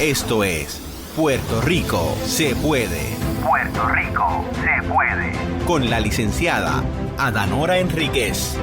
Esto es Puerto Rico se puede. Puerto Rico se puede. Con la licenciada Adanora Enríquez.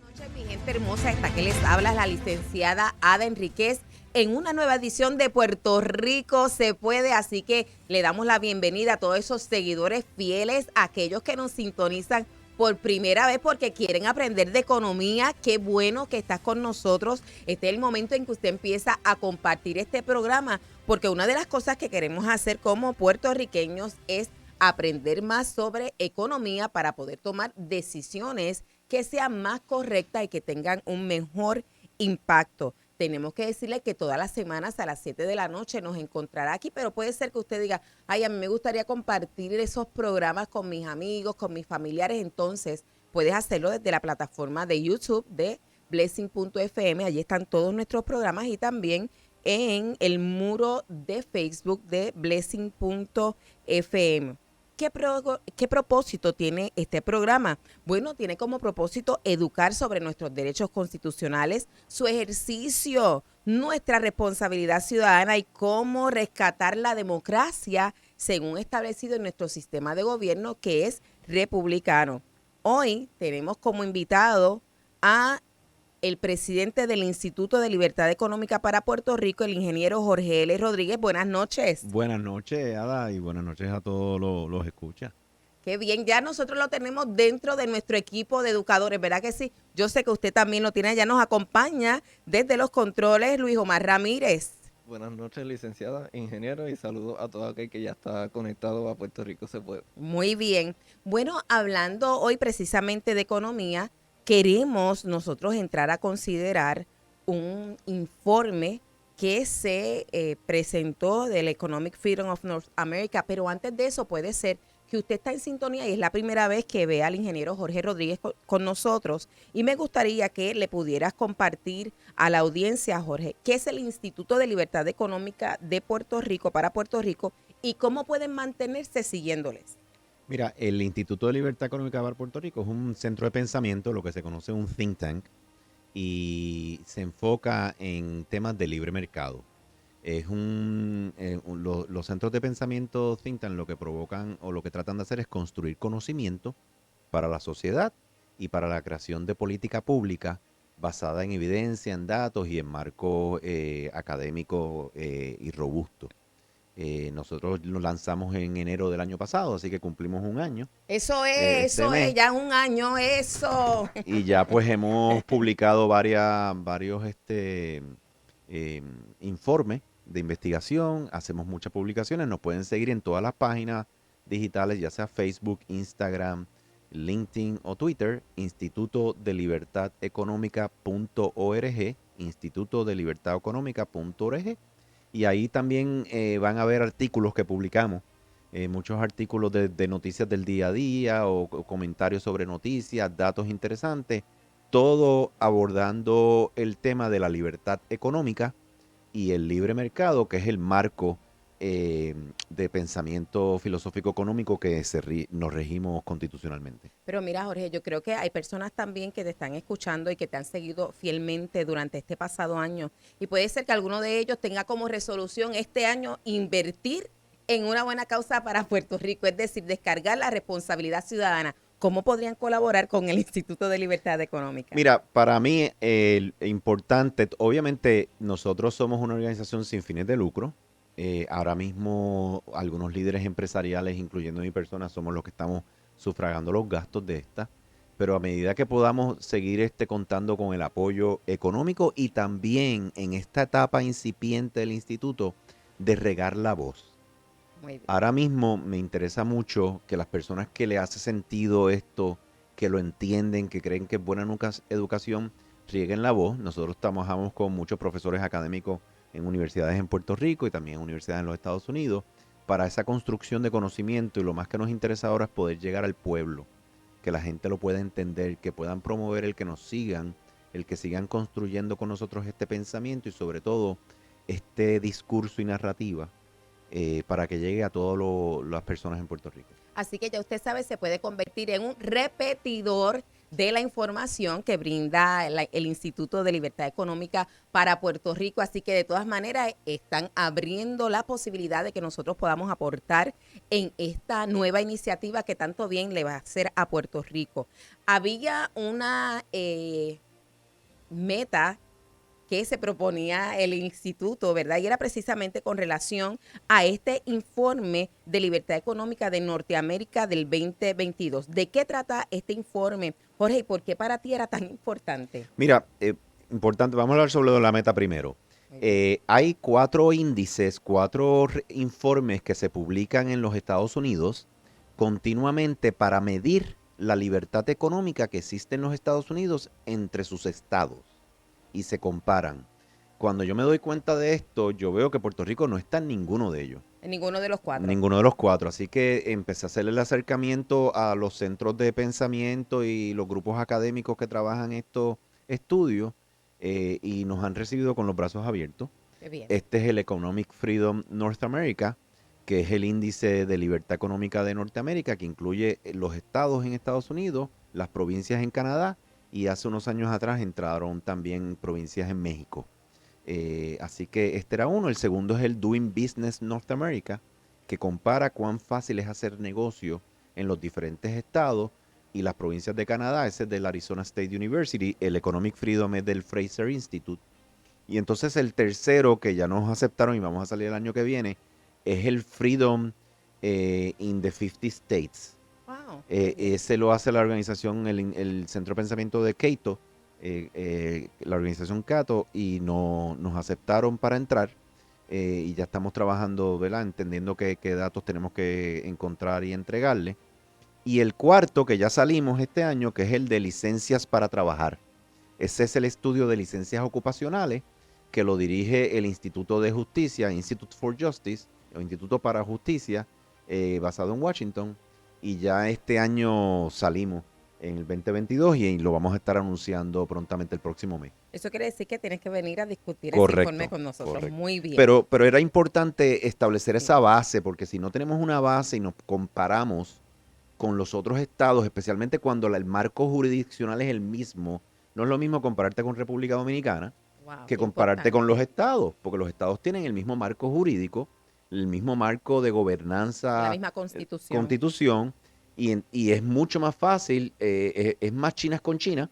Buenas noches, mi gente hermosa. Esta que les habla es la licenciada Ada Enríquez en una nueva edición de Puerto Rico se puede. Así que le damos la bienvenida a todos esos seguidores fieles, a aquellos que nos sintonizan por primera vez porque quieren aprender de economía. Qué bueno que estás con nosotros. Este es el momento en que usted empieza a compartir este programa, porque una de las cosas que queremos hacer como puertorriqueños es aprender más sobre economía para poder tomar decisiones que sean más correctas y que tengan un mejor impacto. Tenemos que decirle que todas las semanas a las 7 de la noche nos encontrará aquí, pero puede ser que usted diga, ay, a mí me gustaría compartir esos programas con mis amigos, con mis familiares. Entonces puedes hacerlo desde la plataforma de YouTube de Blessing.fm. Allí están todos nuestros programas y también en el muro de Facebook de Blessing.fm. ¿Qué propósito tiene este programa? Bueno, tiene como propósito educar sobre nuestros derechos constitucionales, su ejercicio, nuestra responsabilidad ciudadana y cómo rescatar la democracia según establecido en nuestro sistema de gobierno, que es republicano. Hoy tenemos como invitado a el presidente del Instituto de Libertad Económica para Puerto Rico, el ingeniero Jorge L. Rodríguez. Buenas noches. Buenas noches, Ada, y buenas noches a todos los escuchas. Qué bien, ya nosotros lo tenemos dentro de nuestro equipo de educadores, ¿verdad que sí? Yo sé que usted también lo tiene, ya nos acompaña desde los controles Luis Omar Ramírez. Buenas noches, licenciada, ingeniero, y saludos a todo aquel que ya está conectado a Puerto Rico se puede. Muy bien. Bueno, hablando hoy precisamente de economía, queremos nosotros entrar a considerar un informe que se presentó del Economic Freedom of North America, pero antes de eso puede ser que usted está en sintonía y es la primera vez que ve al ingeniero Jorge Rodríguez con nosotros, y me gustaría que le pudieras compartir a la audiencia, Jorge, qué es el Instituto de Libertad Económica de Puerto Rico para Puerto Rico y cómo pueden mantenerse siguiéndoles. Mira, el Instituto de Libertad Económica para Puerto Rico es un centro de pensamiento, lo que se conoce un think tank, y se enfoca en temas de libre mercado. Los centros de pensamiento think tank lo que provocan o lo que tratan de hacer es construir conocimiento para la sociedad y para la creación de política pública basada en evidencia, en datos y en marco académico y robusto. Nosotros lo lanzamos en enero del año pasado, así que cumplimos un año. Eso es, ya un año, eso. Y ya pues hemos publicado varios informes de investigación, hacemos muchas publicaciones, nos pueden seguir en todas las páginas digitales, ya sea Facebook, Instagram, LinkedIn o Twitter, Instituto de Libertad Económica.org, Instituto de Libertad Económica.org. Y ahí también van a ver artículos que publicamos, muchos artículos de noticias del día a día o comentarios sobre noticias, datos interesantes, todo abordando el tema de la libertad económica y el libre mercado, que es el marco de pensamiento filosófico económico que nos regimos constitucionalmente. Pero mira, Jorge, yo creo que hay personas también que te están escuchando y que te han seguido fielmente durante este pasado año. Y puede ser que alguno de ellos tenga como resolución este año invertir en una buena causa para Puerto Rico, es decir, descargar la responsabilidad ciudadana. ¿Cómo podrían colaborar con el Instituto de Libertad Económica? Mira, para mí importante, obviamente nosotros somos una organización sin fines de lucro. Ahora mismo algunos líderes empresariales, incluyendo mi persona, somos los que estamos sufragando los gastos de esta, pero a medida que podamos seguir contando con el apoyo económico y también en esta etapa incipiente del instituto de regar la voz. Muy bien. Ahora mismo me interesa mucho que las personas que le hace sentido esto, que lo entienden, que creen que es buena educación, rieguen la voz. Nosotros trabajamos con muchos profesores académicos en universidades en Puerto Rico y también en universidades en los Estados Unidos para esa construcción de conocimiento, y lo más que nos interesa ahora es poder llegar al pueblo, que la gente lo pueda entender, que puedan promover el que nos sigan, el que sigan construyendo con nosotros este pensamiento y sobre todo este discurso y narrativa para que llegue a todas las personas en Puerto Rico. Así que ya usted sabe, se puede convertir en un repetidor de la información que brinda el Instituto de Libertad Económica para Puerto Rico. Así que de todas maneras están abriendo la posibilidad de que nosotros podamos aportar en esta nueva iniciativa que tanto bien le va a hacer a Puerto Rico. Había una meta que se proponía el instituto, ¿verdad? Y era precisamente con relación a este informe de libertad económica de Norteamérica del 2022. ¿De qué trata este informe, Jorge, y por qué para ti era tan importante? Mira, importante, vamos a hablar sobre la meta primero. Hay 4 índices, 4 informes que se publican en los Estados Unidos continuamente para medir la libertad económica que existe en los Estados Unidos entre sus estados y se comparan. Cuando yo me doy cuenta de esto, yo veo que Puerto Rico no está en ninguno de ellos. En ninguno de los 4. Ninguno de los 4. Así que empecé a hacer el acercamiento a los centros de pensamiento y los grupos académicos que trabajan estos estudios y nos han recibido con los brazos abiertos. Qué bien. Este es el Economic Freedom North America, que es el índice de libertad económica de Norteamérica, que incluye los estados en Estados Unidos, las provincias en Canadá y hace unos años atrás entraron también provincias en México. Así que este era uno. El segundo es el Doing Business North America, que compara cuán fácil es hacer negocio en los diferentes estados y las provincias de Canadá. Ese es del Arizona State University. El Economic Freedom es del Fraser Institute. Y entonces el tercero, que ya nos aceptaron y vamos a salir el año que viene, es el Freedom in the 50 States. Wow. Ese lo hace la organización, el Centro de Pensamiento de Cato, la organización Cato, y nos aceptaron para entrar y ya estamos trabajando, ¿verdad? Entendiendo qué datos tenemos que encontrar y entregarle. Y el cuarto, que ya salimos este año, que es el de licencias para trabajar. Ese es el estudio de licencias ocupacionales que lo dirige el Instituto de Justicia, Institute for Justice, o Instituto para Justicia, basado en Washington. Y ya este año salimos en el 2022 y lo vamos a estar anunciando prontamente el próximo mes. Eso quiere decir que tienes que venir a discutir Correcto, ese informe con nosotros. correcto. Muy bien. Pero era importante establecer esa base, porque si no tenemos una base y nos comparamos con los otros estados, especialmente cuando el marco jurisdiccional es el mismo, no es lo mismo compararte con República Dominicana Wow, que qué compararte con importante. los estados, porque los estados tienen el mismo marco jurídico, el mismo marco de La gobernanza, misma constitución. constitución, y es mucho más fácil, es más chinas con China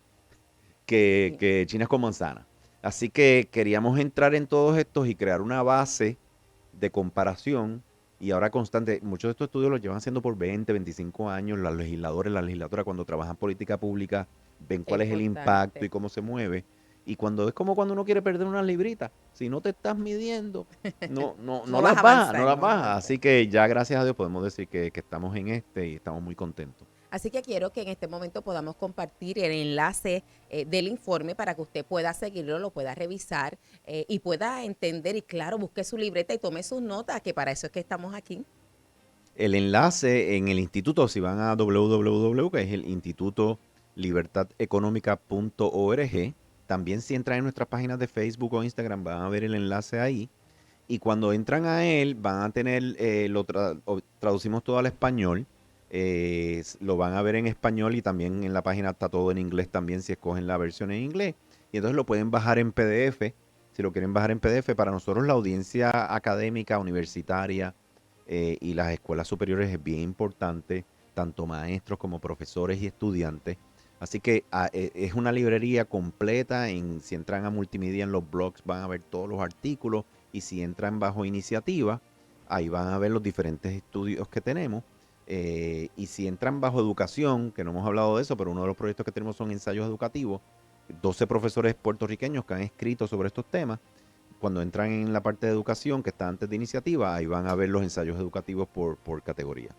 Sí. que chinas con manzana. Así que queríamos entrar en todos estos y crear una base de comparación y ahora constante. Muchos de estos estudios los llevan haciendo por 20, 25 años. Los legisladores, la legislatura, cuando trabajan política pública, ven cuál es el impacto y cómo se mueve. Y cuando es como cuando uno quiere perder unas libritas, si no te estás midiendo, no No las vas a bajas, avanzar, no las no vas a bajas. avanzar. Así que ya gracias a Dios podemos decir que estamos en este y estamos muy contentos. Así que quiero que en este momento podamos compartir el enlace del informe para que usted pueda seguirlo, lo pueda revisar y pueda entender y claro, busque su libreta y tome sus notas, que para eso es que estamos aquí. El enlace en el instituto, si van a www, que es el Instituto libertadeconómica.org, también si entran en nuestras páginas de Facebook o Instagram van a ver el enlace ahí. Y cuando entran a él van a tener, traducimos todo al español, lo van a ver en español y también en la página está todo en inglés también si escogen la versión en inglés. Y entonces lo pueden bajar en PDF, si lo quieren bajar en PDF. Para nosotros la audiencia académica, universitaria y las escuelas superiores es bien importante, tanto maestros como profesores y estudiantes. Así que es una librería completa. Si entran a multimedia en los blogs van a ver todos los artículos y si entran bajo iniciativa, ahí van a ver los diferentes estudios que tenemos. Y si entran bajo educación, que no hemos hablado de eso, pero uno de los proyectos que tenemos son ensayos educativos, 12 profesores puertorriqueños que han escrito sobre estos temas. Cuando entran en la parte de educación, que está antes de iniciativa, ahí van a ver los ensayos educativos por categoría.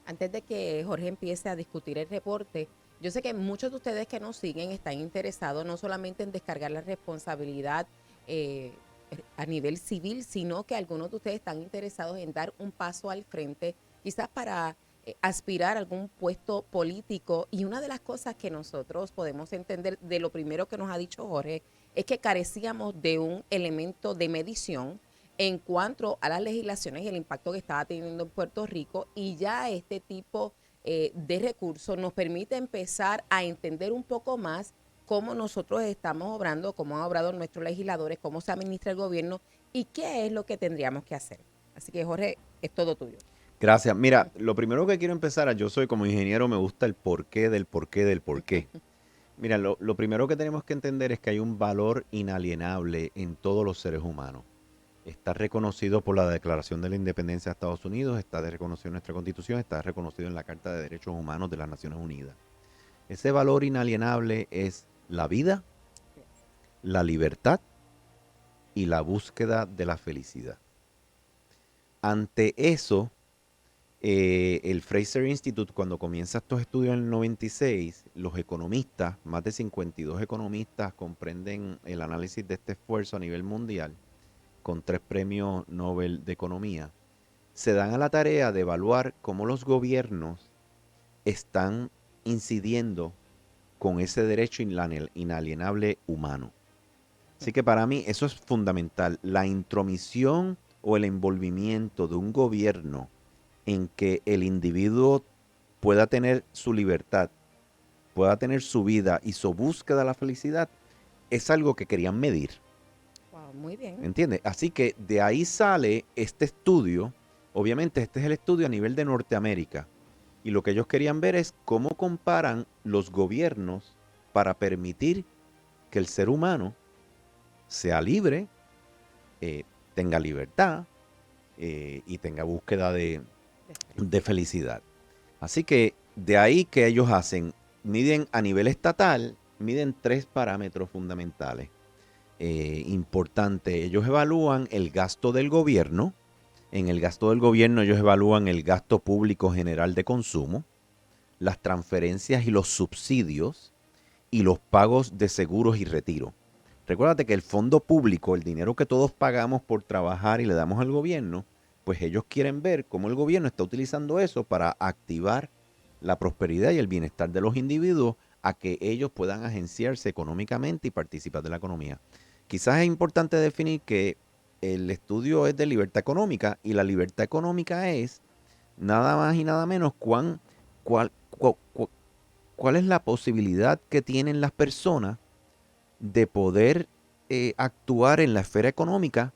Antes de que Jorge empiece a discutir el reporte, yo sé que muchos de ustedes que nos siguen están interesados no solamente en descargar la responsabilidad a nivel civil, sino que algunos de ustedes están interesados en dar un paso al frente, quizás para aspirar a algún puesto político. Y una de las cosas que nosotros podemos entender de lo primero que nos ha dicho Jorge es que carecíamos de un elemento de medición en cuanto a las legislaciones y el impacto que estaba teniendo en Puerto Rico, y ya este tipo de recursos nos permite empezar a entender un poco más cómo nosotros estamos obrando, cómo han obrado nuestros legisladores, cómo se administra el gobierno y qué es lo que tendríamos que hacer. Así que, Jorge, es todo tuyo. Gracias. Mira, lo primero que quiero empezar, yo soy como ingeniero, me gusta el porqué del porqué del porqué. Mira, lo primero que tenemos que entender es que hay un valor inalienable en todos los seres humanos. Está reconocido por la Declaración de la Independencia de Estados Unidos, está reconocido en nuestra Constitución, está reconocido en la Carta de Derechos Humanos de las Naciones Unidas. Ese valor inalienable es la vida, la libertad y la búsqueda de la felicidad. Ante eso, el Fraser Institute, cuando comienza estos estudios en el 96, los economistas, más de 52 economistas, comprenden el análisis de este esfuerzo a nivel mundial, con 3 premios Nobel de Economía, se dan a la tarea de evaluar cómo los gobiernos están incidiendo con ese derecho inalienable humano. Así que para mí eso es fundamental. La intromisión o el envolvimiento de un gobierno en que el individuo pueda tener su libertad, pueda tener su vida y su búsqueda de la felicidad, es algo que querían medir. Wow, muy bien. ¿Entiendes? Así que de ahí sale este estudio. Obviamente este es el estudio a nivel de Norteamérica. Y lo que ellos querían ver es cómo comparan los gobiernos para permitir que el ser humano sea libre, tenga libertad y tenga búsqueda de felicidad. Así que de ahí que ellos miden a nivel estatal, miden 3 parámetros fundamentales importantes. Ellos evalúan el gasto del gobierno. En el gasto del gobierno ellos evalúan el gasto público general de consumo, las transferencias y los subsidios y los pagos de seguros y retiro. Recuérdate que el fondo público, el dinero que todos pagamos por trabajar y le damos al gobierno, pues ellos quieren ver cómo el gobierno está utilizando eso para activar la prosperidad y el bienestar de los individuos a que ellos puedan agenciarse económicamente y participar de la economía. Quizás es importante definir que el estudio es de libertad económica y la libertad económica es nada más y nada menos cuál es la posibilidad que tienen las personas de poder actuar en la esfera económica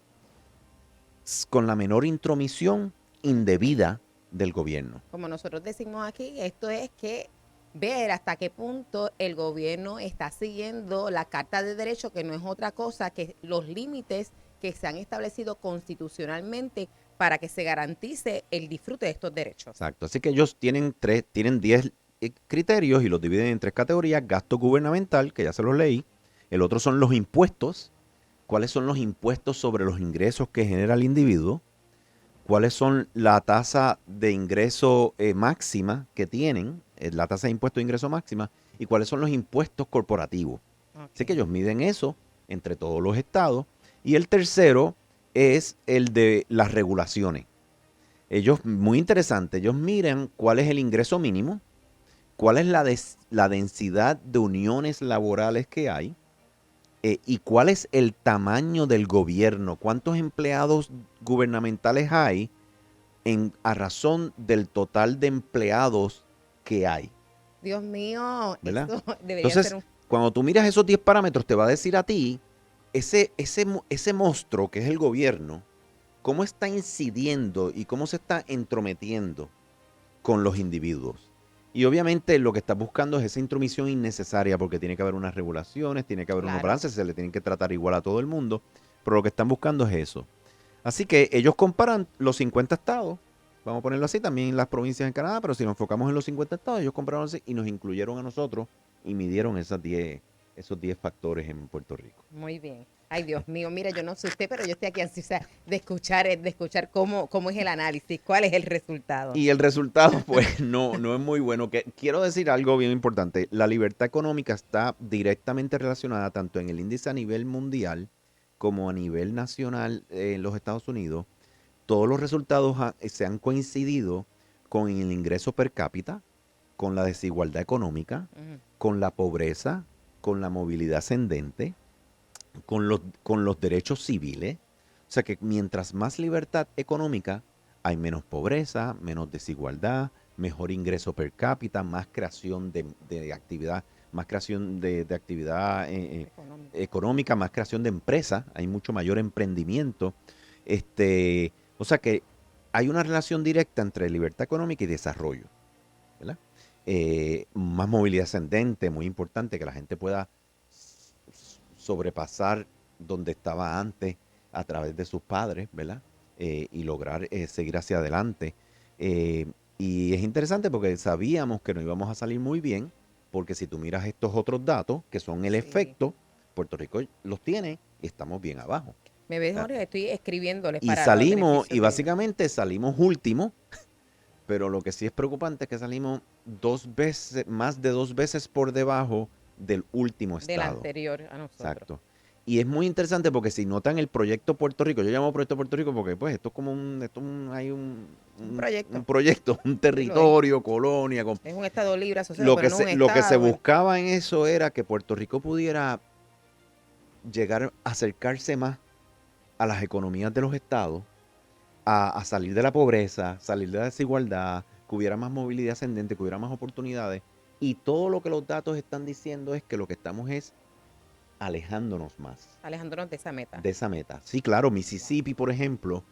con la menor intromisión indebida del gobierno. Como nosotros decimos aquí, esto es que ver hasta qué punto el gobierno está siguiendo la Carta de Derechos, que no es otra cosa que los límites que se han establecido constitucionalmente para que se garantice el disfrute de estos derechos. Exacto. Así que ellos tienen 10 criterios y los dividen en 3 categorías. Gasto gubernamental, que ya se los leí. El otro son los impuestos. ¿Cuáles son los impuestos sobre los ingresos que genera el individuo? ¿Cuáles son la tasa de ingreso máxima que tienen? La tasa de impuesto de ingreso máxima. ¿Y cuáles son los impuestos corporativos? Okay. Así que ellos miden eso entre todos los estados. Y el tercero es el de las regulaciones. Ellos, muy interesante, ellos miran cuál es el ingreso mínimo, cuál es la densidad de uniones laborales que hay y cuál es el tamaño del gobierno, cuántos empleados gubernamentales hay a razón del total de empleados que hay. Dios mío, ¿verdad? Eso debería Entonces, ser cuando tú miras esos 10 parámetros, te va a decir a ti ese monstruo que es el gobierno, cómo está incidiendo y cómo se está entrometiendo con los individuos. Y obviamente lo que estás buscando es esa intromisión innecesaria porque tiene que haber unas regulaciones, tiene que haber unos balances, se le tienen que tratar igual a todo el mundo, pero lo que están buscando es eso. Así que ellos comparan los 50 estados, vamos a ponerlo así, también las provincias en Canadá, pero si nos enfocamos en los 50 estados, ellos compararon así y nos incluyeron a nosotros y midieron esos 10 factores en Puerto Rico. Muy bien. Ay, Dios mío, mira, yo no sé usted, pero yo estoy aquí ansiosa de escuchar cómo es el análisis, cuál es el resultado. Y el resultado, pues, no es muy bueno. Quiero decir algo bien importante. La libertad económica está directamente relacionada tanto en el índice a nivel mundial como a nivel nacional en los Estados Unidos. Todos los resultados se han coincidido con el ingreso per cápita, con la desigualdad económica, con la pobreza, con la movilidad ascendente, con los derechos civiles. O sea que mientras más libertad económica, hay menos pobreza, menos desigualdad, mejor ingreso per cápita, más creación de actividad, más creación de actividad económica, más creación de empresas, hay mucho mayor emprendimiento. O sea que hay una relación directa entre libertad económica y desarrollo, ¿verdad? Más movilidad ascendente, muy importante, que la gente pueda sobrepasar donde estaba antes a través de sus padres, ¿verdad? Y lograr seguir hacia adelante. Y es interesante porque sabíamos que no íbamos a salir muy bien, porque si tú miras estos otros datos, que son el Sí. efecto, Puerto Rico los tiene y estamos bien abajo. Me ves, Jorge, estoy escribiéndoles Y para salimos, beneficio y de- básicamente salimos último, pero lo que sí es preocupante es que salimos más de 2 veces por debajo del último del estado. anterior a nosotros. Exacto. Y es muy interesante porque si notan el proyecto Puerto Rico, yo llamo proyecto Puerto Rico porque pues esto es como hay Un proyecto. un proyecto, un territorio, colonia. Es un estado libre asociado, Lo pero que no se, un lo que se estado. buscaba en eso era que Puerto Rico pudiera llegar a acercarse más a las economías de los estados, a salir de la pobreza, salir de la desigualdad, que hubiera más movilidad ascendente, que hubiera más oportunidades. Y todo lo que los datos están diciendo es que lo que estamos es alejándonos más Alejándonos de esa meta. de esa meta. Sí, claro, Mississippi, por ejemplo,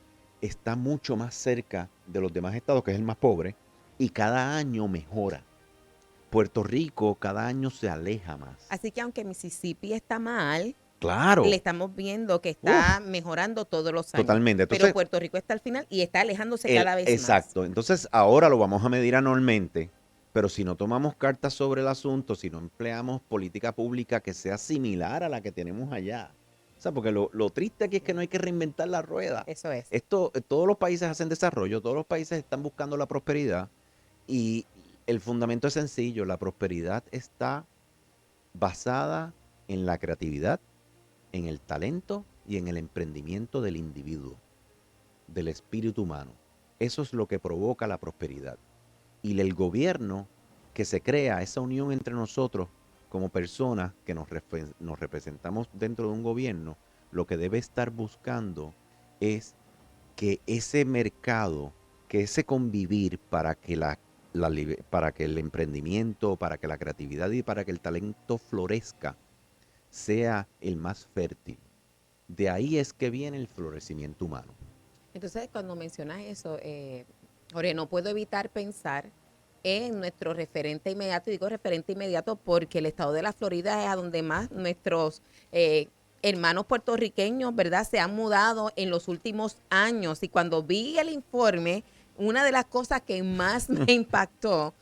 está mucho más cerca de los demás estados, que es el más pobre, y cada año mejora. Puerto Rico cada año se aleja más. Así que aunque Mississippi está mal, Claro, le estamos viendo que está mejorando todos los años. totalmente. Pero Entonces, Puerto Rico está al final y está alejándose cada vez más. exacto. Entonces, ahora lo vamos a medir anualmente, pero si no tomamos cartas sobre el asunto, si no empleamos política pública que sea similar a la que tenemos allá. O sea, porque lo triste aquí es que no hay que reinventar la rueda. Eso es. Todos los países hacen desarrollo, todos los países están buscando la prosperidad y el fundamento es sencillo, la prosperidad está basada en la creatividad, en el talento y en el emprendimiento del individuo, del espíritu humano. Eso es lo que provoca la prosperidad. Y el gobierno que se crea, esa unión entre nosotros como personas que nos representamos dentro de un gobierno, lo que debe estar buscando es que ese mercado, que ese convivir para que para que el emprendimiento, para que la creatividad y para que el talento florezca, sea el más fértil. De ahí es que viene el florecimiento humano. Entonces, cuando mencionas eso, Jorge, no puedo evitar pensar en nuestro referente inmediato. Y digo referente inmediato porque el estado de la Florida es a donde más nuestros hermanos puertorriqueños, ¿verdad?, se han mudado en los últimos años. Y cuando vi el informe, una de las cosas que más me impactó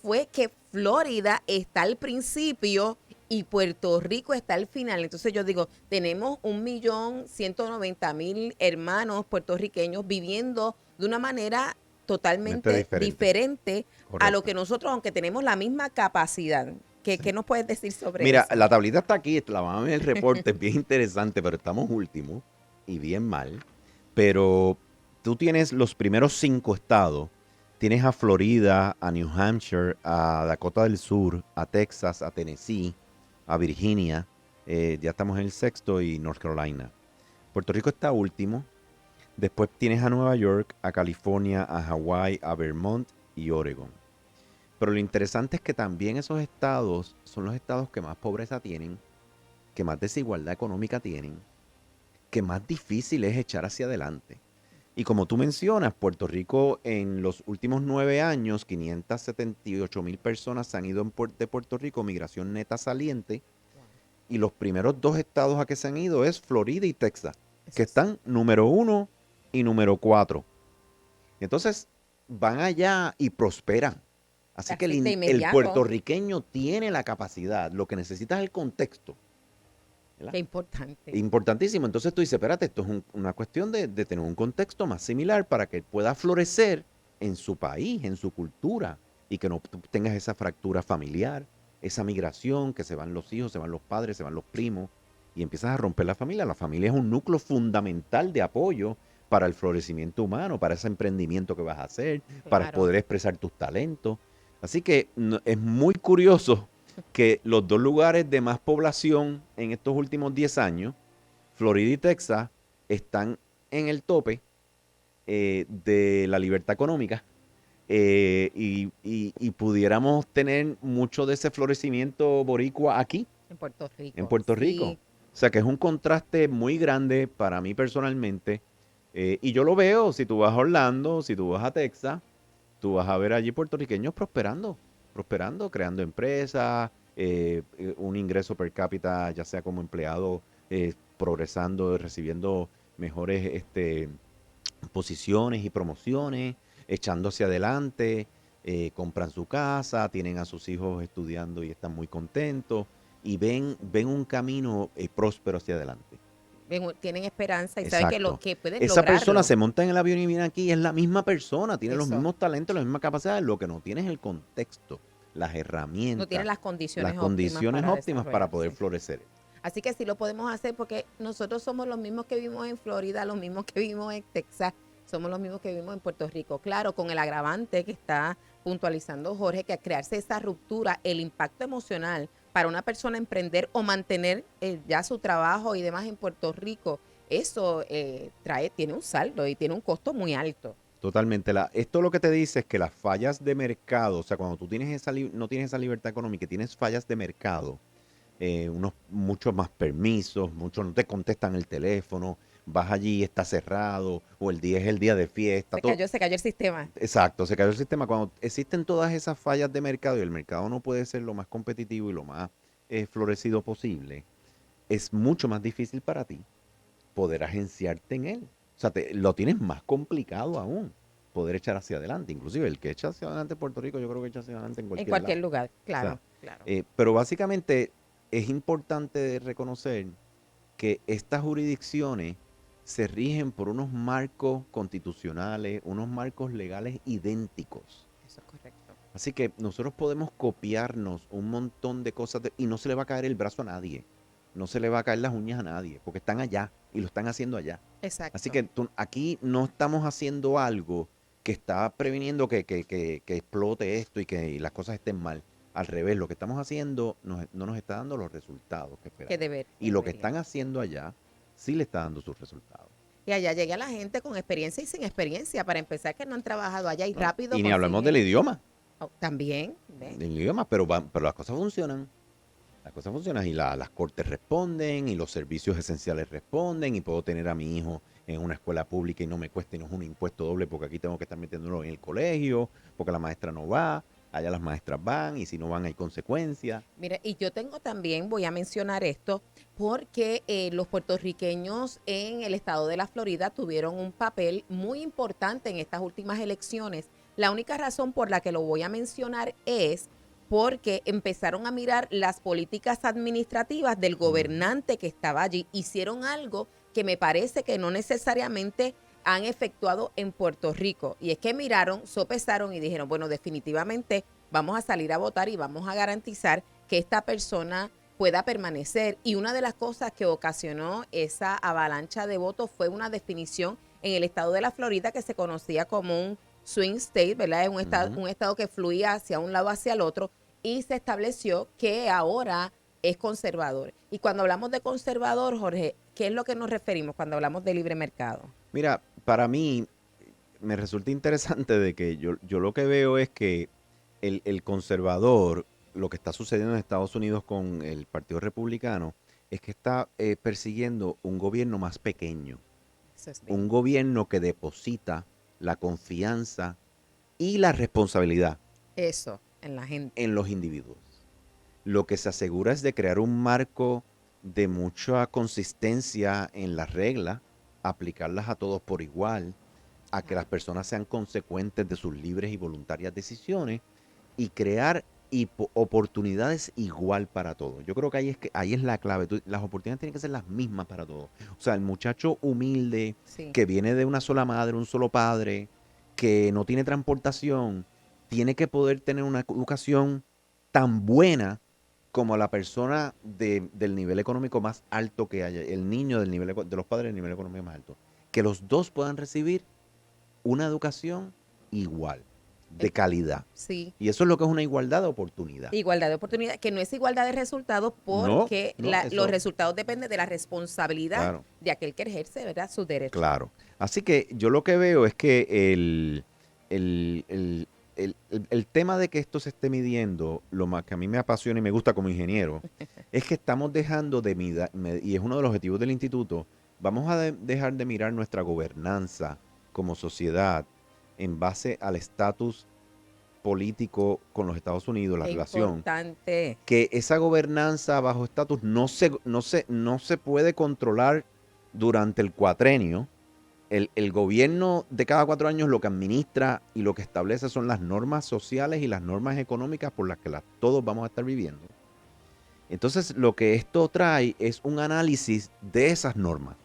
fue que Florida está al principio y Puerto Rico está al final. Entonces yo digo, tenemos 1.190.000 hermanos puertorriqueños viviendo de una manera totalmente diferente a Correcto. lo que nosotros, aunque tenemos la misma capacidad. ¿Qué nos puedes decir sobre Mira, eso? la tablita está aquí, la van a ver en el reporte, es bien interesante, pero estamos últimos y bien mal. Pero tú tienes los primeros 5 estados. Tienes a Florida, a New Hampshire, a Dakota del Sur, a Texas, a Tennessee, a Virginia. Ya estamos en el 6º y North Carolina. Puerto Rico está último. Después tienes a Nueva York, a California, a Hawái, a Vermont y Oregon. Pero lo interesante es que también esos estados son los estados que más pobreza tienen, que más desigualdad económica tienen, que más difícil es echar hacia adelante. Y como tú mencionas, Puerto Rico en los últimos 9 años, 578,000 personas se han ido de Puerto Rico, migración neta saliente. Y los primeros 2 estados a que se han ido es Florida y Texas, que están número 1 y número 4. Entonces van allá y prosperan. Así que Así de el inmediato. puertorriqueño tiene la capacidad, lo que necesita es el contexto. ¿Verdad? Qué importante. Importantísimo. Entonces tú dices, espérate, esto es una cuestión de tener un contexto más similar para que pueda florecer en su país, en su cultura, y que no tengas esa fractura familiar, esa migración, que se van los hijos, se van los padres, se van los primos, y empiezas a romper la familia. La familia es un núcleo fundamental de apoyo para el florecimiento humano, para ese emprendimiento que vas a hacer, para Claro. poder expresar tus talentos. Así que es muy curioso que los 2 lugares de más población en estos últimos 10 años, Florida y Texas, están en el tope de la libertad económica. y pudiéramos tener mucho de ese florecimiento boricua aquí, En Puerto Rico. en Puerto Rico. Sí. O sea que es un contraste muy grande para mí personalmente. Y yo lo veo, si tú vas a Orlando, si tú vas a Texas, tú vas a ver allí puertorriqueños prosperando, creando empresas, un ingreso per cápita, ya sea como empleado, progresando, recibiendo mejores posiciones y promociones, echando hacia adelante, compran su casa, tienen a sus hijos estudiando y están muy contentos y ven un camino próspero hacia adelante. Tienen esperanza y saben que Exacto. que pueden Esa persona lograrlo. se monta en el avión y viene aquí y es la misma persona, tiene los Eso. mismos talentos, las mismas capacidades, lo que no tiene es el contexto, las No herramientas, tienen las condiciones condiciones óptimas para poder desarrollarse. florecer. Así que sí lo podemos hacer porque nosotros somos los mismos que vivimos en Florida, los mismos que vivimos en Texas, somos los mismos que vivimos en Puerto Rico. Claro, con el agravante que está puntualizando Jorge, que al crearse esa ruptura, el impacto emocional para una persona emprender o mantener ya su trabajo y demás en Puerto Rico, eso tiene un saldo y tiene un costo muy alto. Totalmente. Esto lo que te dice es que las fallas de mercado, o sea, cuando tú tienes no tienes esa libertad económica y tienes fallas de mercado, muchos más permisos, muchos no te contestan el teléfono, vas allí y está cerrado, o el día es el día de fiesta. Se cayó el sistema. Exacto, se cayó el sistema. Cuando existen todas esas fallas de mercado y el mercado no puede ser lo más competitivo y lo más florecido posible, es mucho más difícil para ti poder agenciarte en él. O sea, lo tienes más complicado aún, poder echar hacia adelante. Inclusive el que echa hacia adelante en Puerto Rico, yo creo que echa hacia adelante en En cualquier cualquier lado. lugar, claro, O sea, claro. pero básicamente es importante reconocer que estas jurisdicciones se rigen por unos marcos constitucionales, unos marcos legales idénticos. Eso es correcto. Así que nosotros podemos copiarnos un montón de cosas y no se le va a caer el brazo a nadie, no se le va a caer las uñas a nadie, porque están allá y lo están haciendo allá. Exacto. Así que aquí no estamos haciendo algo que está previniendo que explote esto y que las cosas estén mal. Al revés, lo que estamos haciendo no nos está dando los resultados que esperamos. Y lo que están haciendo allá sí le está dando sus resultados. Y allá llega la gente con experiencia y sin experiencia, para empezar, que no han trabajado allá y rápido. Y ni hablamos del idioma. También. Del idioma, pero las cosas funcionan. Las cosas funcionan y las cortes responden y los servicios esenciales responden y puedo tener a mi hijo en una escuela pública y no me cueste no es un impuesto doble porque aquí tengo que estar metiéndolo en el colegio, porque la maestra no va, allá las maestras van y si no van hay consecuencias. Mira, y yo tengo también, voy a mencionar esto, porque los puertorriqueños en el estado de la Florida tuvieron un papel muy importante en estas últimas elecciones. La única razón por la que lo voy a mencionar es porque empezaron a mirar las políticas administrativas del gobernante que estaba allí. Hicieron algo que me parece que no necesariamente han efectuado en Puerto Rico. Y es que miraron, sopesaron y dijeron, bueno, definitivamente vamos a salir a votar y vamos a garantizar que esta persona pueda permanecer. Y una de las cosas que ocasionó esa avalancha de votos fue una definición en el estado de la Florida que se conocía como un swing state, ¿verdad? Es un estado que fluía hacia un lado, hacia el otro, y se estableció que ahora es conservador. Y cuando hablamos de conservador, Jorge, ¿qué es lo que nos referimos cuando hablamos de libre mercado? Mira, para mí me resulta interesante de que yo lo que veo es que el conservador, lo que está sucediendo en Estados Unidos con el Partido Republicano, es que está persiguiendo un gobierno más pequeño, un gobierno que deposita la confianza y la responsabilidad en la gente, en los individuos. Lo que se asegura es de crear un marco de mucha consistencia en las reglas, aplicarlas a todos por igual, a que las personas sean consecuentes de sus libres y voluntarias decisiones y crear oportunidades igual para todos. Yo creo que ahí es la clave. Las oportunidades tienen que ser las mismas para todos. O sea, el muchacho humilde que viene de una sola madre, un solo padre, que no tiene transportación, tiene que poder tener una educación tan buena como la persona del nivel económico más alto que haya, el niño de los padres del nivel económico más alto. Que los dos puedan recibir una educación igual, de calidad. Sí. Y eso es lo que es una igualdad de oportunidad. Igualdad de oportunidad, que no es igualdad de resultados porque los resultados dependen de la responsabilidad de aquel que ejerce, ¿verdad?, sus derechos. Claro. Así que yo lo que veo es que el tema de que esto se esté midiendo, lo más que a mí me apasiona y me gusta como ingeniero, es que estamos dejando de mirar, y es uno de los objetivos del instituto, vamos a dejar de mirar nuestra gobernanza como sociedad en base al estatus político con los Estados Unidos, la Es relación. importante. Que esa gobernanza bajo estatus no se puede controlar durante el cuatrenio. El gobierno de cada 4 años lo que administra y lo que establece son las normas sociales y las normas económicas por las que todos vamos a estar viviendo. Entonces, lo que esto trae es un análisis de esas normas,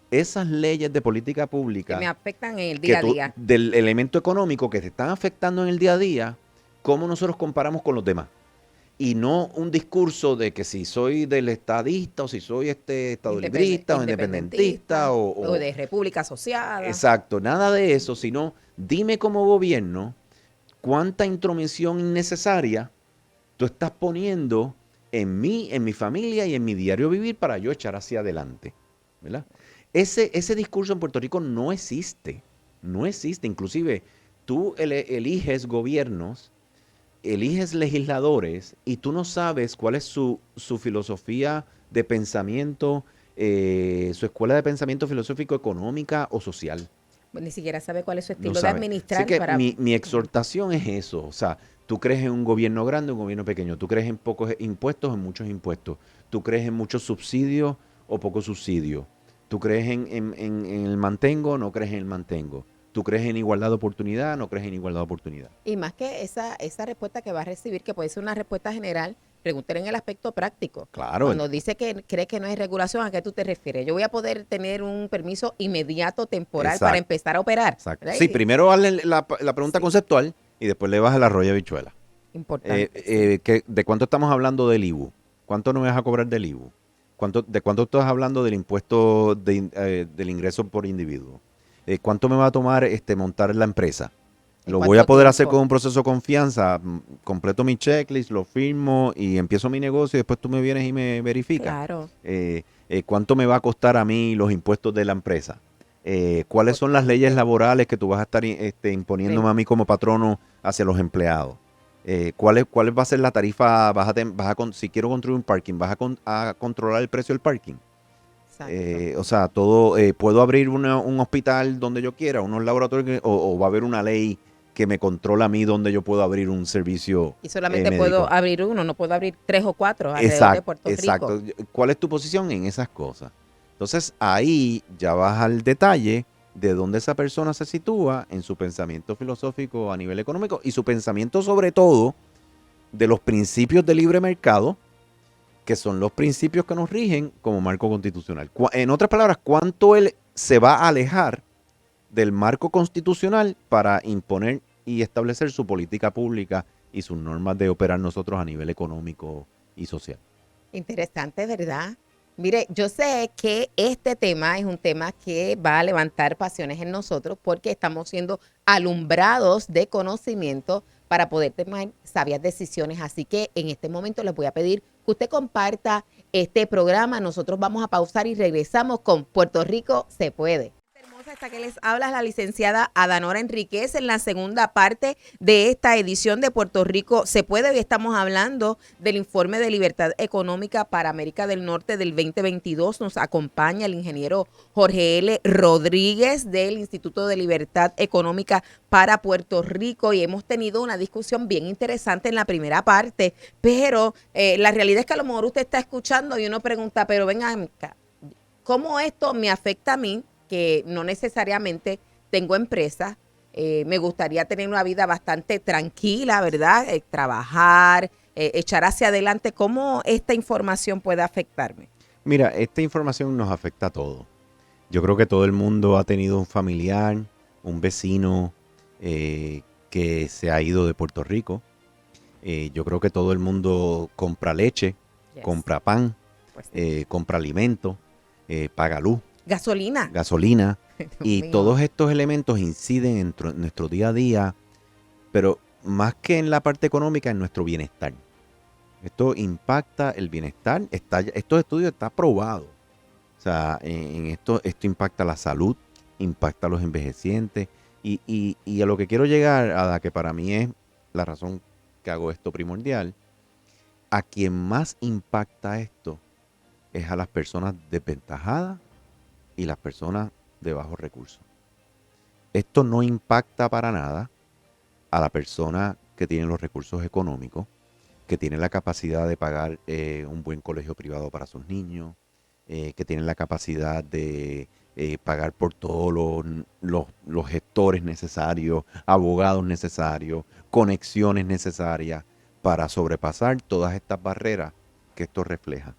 esas leyes de política Que pública me afectan en el día a día. del elemento económico que te están afectando en el día a día, cómo nosotros comparamos con los demás. Y no un discurso de que si soy del estadista o si soy estadolibrista o independentista o de república asociada. Exacto, nada de eso, sino dime como gobierno cuánta intromisión innecesaria tú estás poniendo en mí, en mi familia y en mi diario vivir para yo echar hacia adelante, ¿verdad? Ese discurso en Puerto Rico no existe, no existe. Inclusive tú eliges gobiernos, eliges legisladores y tú no sabes cuál es su filosofía de pensamiento, su escuela de pensamiento filosófico, económica o social. Pues ni siquiera sabe cuál es su estilo No de sabe. administrar. Así que para... mi exhortación es eso. O sea, tú crees en un gobierno grande, un gobierno pequeño. Tú crees en pocos impuestos, en muchos impuestos. Tú crees en muchos subsidios o pocos subsidios. Tú crees en el mantengo, no crees en el mantengo. Tú crees en igualdad de oportunidad, no crees en igualdad de oportunidad. Y más que esa respuesta que va a recibir, que puede ser una respuesta general, pregúntale en el aspecto práctico. Claro. Cuando dice que cree que no hay regulación, ¿a qué tú te refieres? Yo voy a poder tener un permiso inmediato, temporal, Exacto. para empezar a operar. Exacto. ¿Verdad? Sí, primero hazle la pregunta Sí. conceptual y después le vas a la roya habichuela. Importante. ¿De cuánto estamos hablando del IBU? ¿Cuánto no vas a cobrar del IBU? ¿De cuánto estás hablando del impuesto del ingreso por individuo? ¿Cuánto me va a tomar montar la empresa? ¿En Lo voy a cuánto poder hacer tiempo? con un proceso de confianza, completo mi checklist, lo firmo y empiezo mi negocio y después tú me vienes y me verificas. Claro. ¿Cuánto me va a costar a mí los impuestos de la empresa? ¿Cuáles son las leyes laborales que tú vas a estar imponiéndome a mí como patrono hacia los empleados? ¿Cuál va a ser la tarifa? Si quiero construir un parking, ¿vas a controlar el precio del parking? Exacto. O sea, todo, ¿puedo abrir un hospital donde yo quiera, unos laboratorios, o va a haber una ley que me controla a mí donde yo puedo abrir un servicio Y solamente médico? puedo abrir uno, no puedo abrir 3 o 4 alrededor de Puerto Rico. Exacto. ¿Cuál es tu posición en esas cosas? Entonces, ahí ya vas al detalle de dónde esa persona se sitúa en su pensamiento filosófico a nivel económico y su pensamiento sobre todo de los principios de libre mercado, que son los principios que nos rigen como marco constitucional. En otras palabras, ¿cuánto él se va a alejar del marco constitucional para imponer y establecer su política pública y sus normas de operar nosotros a nivel económico y social? Interesante, ¿verdad? Mire, yo sé que este tema es un tema que va a levantar pasiones en nosotros porque estamos siendo alumbrados de conocimiento para poder tomar sabias decisiones. Así que en este momento les voy a pedir que usted comparta este programa. Nosotros vamos a pausar y regresamos con Puerto Rico se puede. Hermosa, esta que les habla es la licenciada Adanora Enríquez en la segunda parte de esta edición de Puerto Rico se puede. Hoy estamos hablando del informe de libertad económica para América del Norte del 2022. Nos acompaña el ingeniero Jorge L. Rodríguez del Instituto de Libertad Económica para Puerto Rico y hemos tenido una discusión bien interesante en la primera parte, pero la realidad es que a lo mejor usted está escuchando y uno pregunta, pero venga, ¿cómo esto me afecta a mí? Que no necesariamente tengo empresa, me gustaría tener una vida bastante tranquila, ¿verdad? Trabajar, echar hacia adelante. ¿Cómo esta información puede afectarme? Mira, esta información nos afecta a todos. Yo creo que todo el mundo ha tenido un familiar, un vecino que se ha ido de Puerto Rico. Yo creo que todo el mundo compra leche, Yes. compra pan, Pues sí. compra alimento, paga luz, Gasolina. gasolina. Dios Y mío. todos estos elementos inciden en nuestro día a día, pero más que en la parte económica, en nuestro bienestar. Esto impacta el bienestar. Estos estudios están probados. O sea, esto impacta la salud, impacta a los envejecientes, Y a lo que quiero llegar, a la que para mí es la razón que hago esto primordial, a quien más impacta esto es a las personas desventajadas y las personas de bajos recursos. Esto no impacta para nada a la persona que tiene los recursos económicos, que tiene la capacidad de pagar un buen colegio privado para sus niños, que tiene la capacidad de pagar por todos los gestores necesarios, abogados necesarios, conexiones necesarias para sobrepasar todas estas barreras que esto refleja.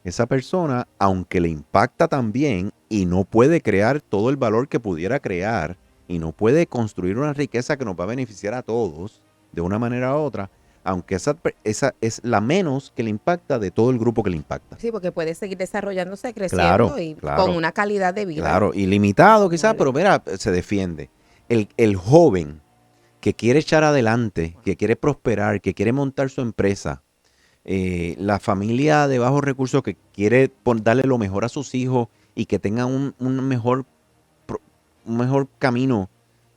Esa persona, aunque le impacta también y no puede crear todo el valor que pudiera crear y no puede construir una riqueza que nos va a beneficiar a todos de una manera u otra, aunque esa es la menos que le impacta de todo el grupo que le impacta. Sí, porque puede seguir desarrollándose, creciendo Claro, y claro. con una calidad de vida. Claro, y limitado quizás, Vale. pero mira, se defiende. El joven que quiere echar adelante, que quiere prosperar, que quiere montar su empresa, la familia de bajos recursos que quiere darle lo mejor a sus hijos y que tengan un mejor camino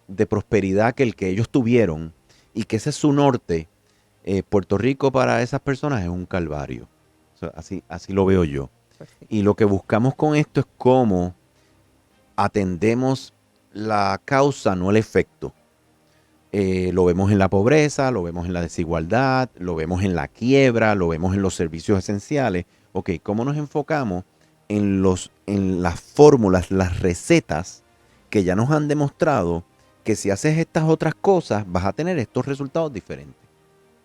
de prosperidad que el que ellos tuvieron y que ese es su norte, Puerto Rico para esas personas es un calvario. O sea, así lo veo yo. Perfecto. Y lo que buscamos con esto es cómo atendemos la causa, no el efecto. Lo vemos en la pobreza, lo vemos en la desigualdad, lo vemos en la quiebra, lo vemos en los servicios esenciales. Ok, ¿cómo nos enfocamos en las fórmulas, las recetas que ya nos han demostrado que si haces estas otras cosas vas a tener estos resultados diferentes?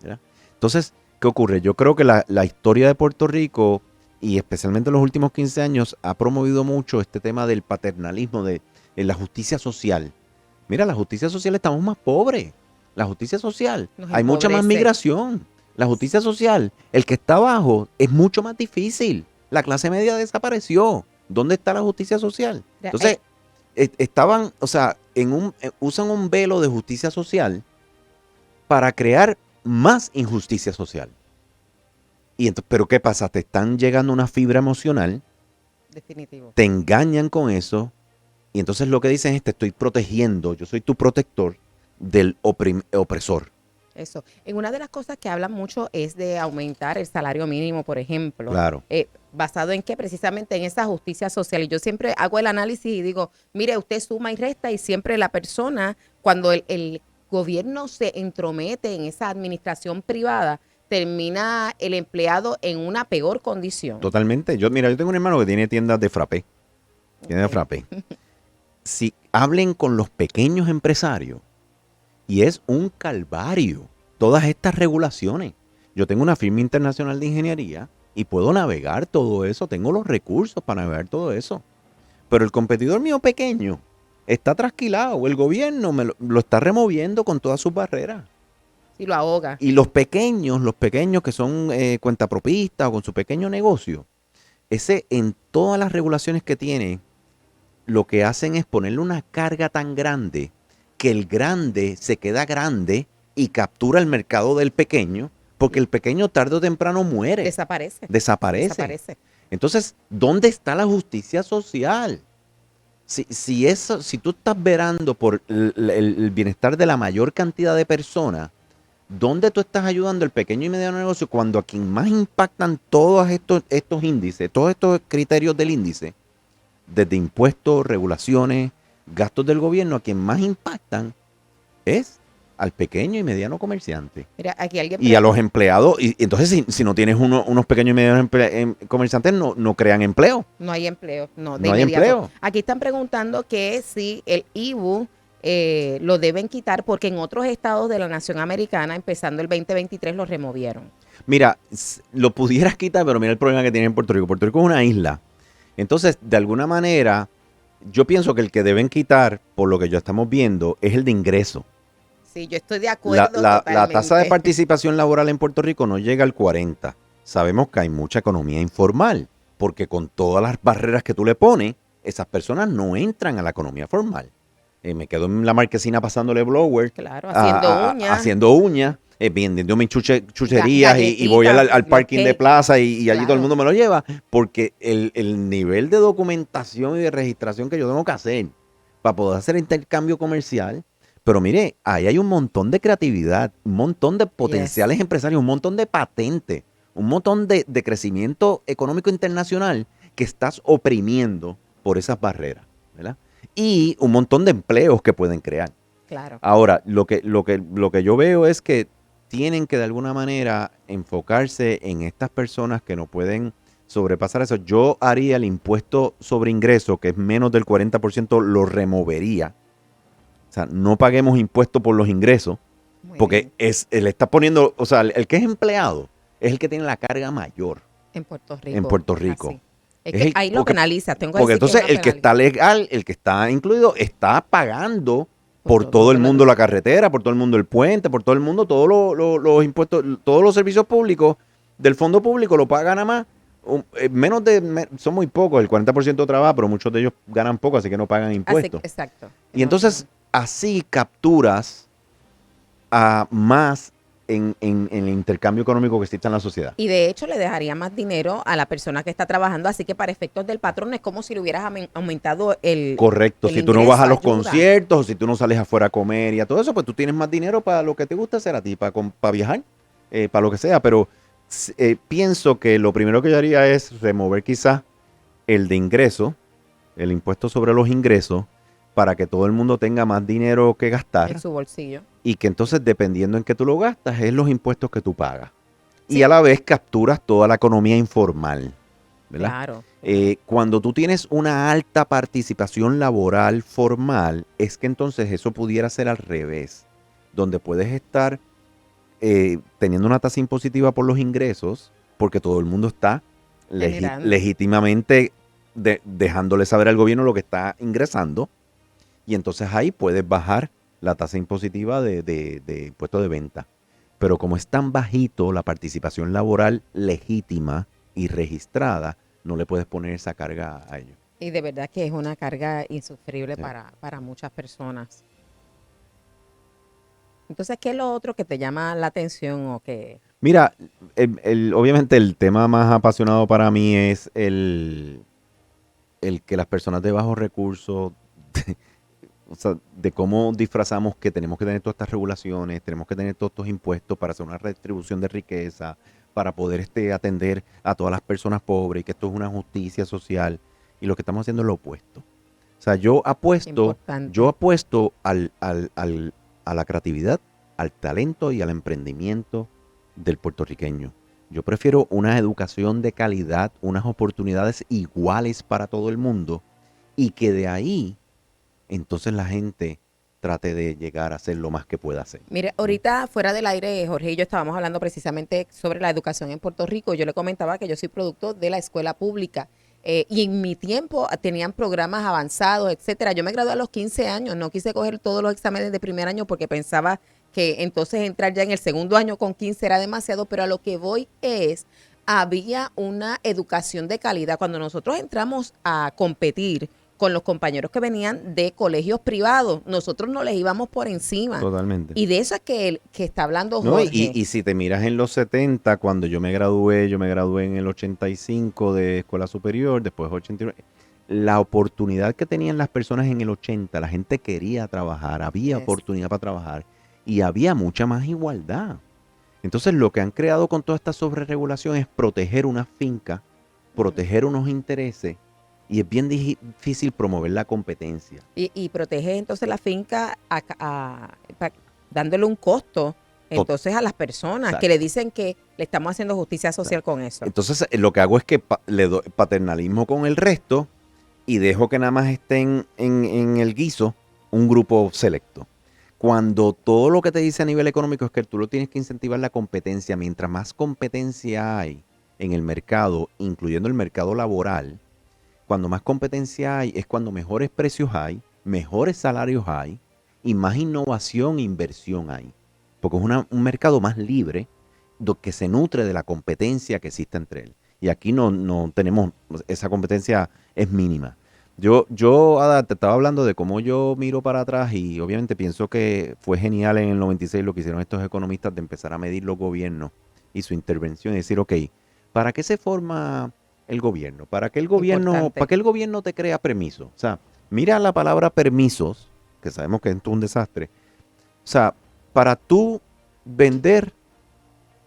¿Verdad? Entonces, ¿qué ocurre? Yo creo que la historia de Puerto Rico, y especialmente en los últimos 15 años, ha promovido mucho este tema del paternalismo, de la justicia social. Mira, la justicia social estamos más pobres. La justicia social, Nos hay mucha más empobrece. migración. La justicia social, el que está abajo es mucho más difícil. La clase media desapareció. ¿Dónde está la justicia social? Ya, Entonces, estaban, o sea, usan un velo de justicia social para crear más injusticia social. Pero ¿qué pasa? Te están llegando una fibra emocional, Definitivo. te engañan con eso, y entonces lo que dicen es: te estoy protegiendo, yo soy tu protector del opresor. Eso. En una de las cosas que hablan mucho es de aumentar el salario mínimo, por ejemplo. Claro. ¿Basado en qué? Precisamente en esa justicia social. Y yo siempre hago el análisis y digo, mire, usted suma y resta, y siempre la persona, cuando el gobierno se entromete en esa administración privada, termina el empleado en una peor condición. Totalmente. Yo tengo un hermano que tiene tiendas de frappé. Tienda de Ok. frappé. Si hablen con los pequeños empresarios, y es un calvario todas estas regulaciones. Yo tengo una firma internacional de ingeniería y puedo navegar todo eso, tengo los recursos para navegar todo eso. Pero el competidor mío pequeño está trasquilado, el gobierno lo está removiendo con todas sus barreras. Si lo ahoga. Y los pequeños que son cuentapropistas o con su pequeño negocio, en todas las regulaciones que tiene, lo que hacen es ponerle una carga tan grande que el grande se queda grande y captura el mercado del pequeño, porque el pequeño tarde o temprano muere, Desaparece. desaparece. Entonces, ¿dónde está la justicia social? Si tú estás verando por el bienestar de la mayor cantidad de personas, ¿dónde tú estás ayudando al pequeño y mediano negocio cuando a quien más impactan todos estos índices, todos estos criterios del índice, desde impuestos, regulaciones, gastos del gobierno, a quien más impactan es al pequeño y mediano comerciante? Mira, aquí alguien Y a los empleados. Y entonces, si no tienes unos pequeños y medianos comerciantes, no crean empleo. No hay empleo, no, de No hay inmediato. empleo. Aquí están preguntando que si el IBU lo deben quitar, porque en otros estados de la nación americana, empezando el 2023, lo removieron. Mira, lo pudieras quitar, pero mira el problema que tiene en Puerto Rico. Puerto Rico es una isla. Entonces, de alguna manera, yo pienso que el que deben quitar, por lo que ya estamos viendo, es el de ingreso. Sí, yo estoy de acuerdo La totalmente. tasa de participación laboral en Puerto Rico no llega al 40%. Sabemos que hay mucha economía informal, porque con todas las barreras que tú le pones, esas personas no entran a la economía formal. Me quedo en la marquesina pasándole blower, Claro, haciendo uñas. haciendo uñas, vendiendo mis chucherías y voy al Galletitas, parking de cake. plaza y allí todo el Claro. mundo me lo lleva, porque el nivel de documentación y de registración que yo tengo que hacer para poder hacer intercambio comercial. Pero mire, ahí hay un montón de creatividad, un montón de potenciales empresarios, un montón de patentes, un montón de crecimiento económico internacional que estás oprimiendo por esas barreras, ¿verdad? Y un montón de empleos que pueden crear. Claro. Ahora, lo que yo veo es que tienen que de alguna manera enfocarse en estas personas que no pueden sobrepasar eso. Yo haría el impuesto sobre ingreso, que es menos del 40%, lo removería. O sea, no paguemos impuestos por los ingresos, Muy porque bien. le está poniendo, o sea, el que es empleado es el que tiene la carga mayor En Puerto Rico. en Puerto Rico. Así. Es Es que el- ahí lo porque- penaliza. Tengo que Porque decir que entonces ahí lo el que está penaliza. legal, el que está incluido, está pagando por todo todo el lo mundo la demás. carretera, por todo el mundo el puente, por todo el mundo, todos los impuestos, todos los servicios públicos del fondo público lo pagan nada más. Son muy pocos, el 40% trabaja, pero muchos de ellos ganan poco, así que no pagan Así, impuestos. exacto. Y entonces así capturas a más en el intercambio económico que existe en la sociedad. Y de hecho le dejaría más dinero a la persona que está trabajando, así que para efectos del patrón es como si le hubieras aumentado el Correcto, el si tú no ingreso, vas a los ayuda. conciertos, o si tú no sales afuera a comer y a todo eso, pues tú tienes más dinero para lo que te gusta hacer a ti, para viajar, para lo que sea. Pero pienso que lo primero que yo haría es remover quizás el de ingreso, el impuesto sobre los ingresos, para que todo el mundo tenga más dinero que gastar en su bolsillo. y que entonces dependiendo en qué tú lo gastas es los impuestos que tú pagas. Y Sí. a la vez capturas toda la economía informal, ¿verdad? Claro. Cuando tú tienes una alta participación laboral formal, es que entonces eso pudiera ser al revés, donde puedes estar teniendo una tasa impositiva por los ingresos, porque todo el mundo está Generando. legítimamente dejándole saber al gobierno lo que está ingresando, y entonces ahí puedes bajar la tasa impositiva de impuesto de venta. Pero como es tan bajito la participación laboral legítima y registrada, no le puedes poner esa carga a ellos. Y de verdad que es una carga insufrible Sí. para muchas personas. Entonces, ¿qué es lo otro que te llama la atención o que Mira, obviamente el tema más apasionado para mí es el que las personas de bajos recursos, o sea, de cómo disfrazamos que tenemos que tener todas estas regulaciones, tenemos que tener todos estos impuestos para hacer una redistribución de riqueza, para poder atender a todas las personas pobres y que esto es una justicia social. Y lo que estamos haciendo es lo opuesto. O sea, yo apuesto a la creatividad, al talento y al emprendimiento del puertorriqueño. Yo prefiero una educación de calidad, unas oportunidades iguales para todo el mundo y que de ahí entonces la gente trate de llegar a hacer lo más que pueda hacer. Mire, ahorita fuera del aire, Jorge y yo estábamos hablando precisamente sobre la educación en Puerto Rico. Yo le comentaba que yo soy producto de la escuela pública y en mi tiempo tenían programas avanzados, etcétera. Yo me gradué a los 15 años, no quise coger todos los exámenes de primer año porque pensaba que entonces entrar ya en el segundo año con 15 era demasiado, pero a lo que voy es, había una educación de calidad. Cuando nosotros entramos a competir con los compañeros que venían de colegios privados, nosotros no les íbamos por encima. Totalmente. Y de eso es que está hablando No, Jorge. y si te miras en los 70, cuando yo me gradué en el 85 de escuela superior, después 89. La oportunidad que tenían las personas en el 80, la gente quería trabajar, había Yes. oportunidad para trabajar y había mucha más igualdad. Entonces lo que han creado con toda esta sobreregulación es proteger una finca, proteger unos intereses y es bien difícil promover la competencia. Y protege entonces la finca dándole un costo entonces a las personas Exacto. que le dicen que le estamos haciendo justicia social con eso. Entonces lo que hago es que le doy paternalismo con el resto y dejo que nada más estén en el guiso un grupo selecto. Cuando todo lo que te dice a nivel económico es que tú lo tienes que incentivar la competencia, mientras más competencia hay en el mercado, incluyendo el mercado laboral, cuando más competencia hay es cuando mejores precios hay, mejores salarios hay y más innovación e inversión hay. Porque es un mercado más libre que se nutre de la competencia que existe entre él. Y aquí no tenemos, esa competencia es mínima. Yo, Ada, te estaba hablando de cómo yo miro para atrás y obviamente pienso que fue genial en el 96 lo que hicieron estos economistas de empezar a medir los gobiernos y su intervención y decir, ok, ¿para qué se forma el gobierno? ¿Para qué el gobierno, Importante. ¿para qué el gobierno te crea permiso? O sea, Mira la palabra permisos, que sabemos que esto es un desastre. O sea, para tú vender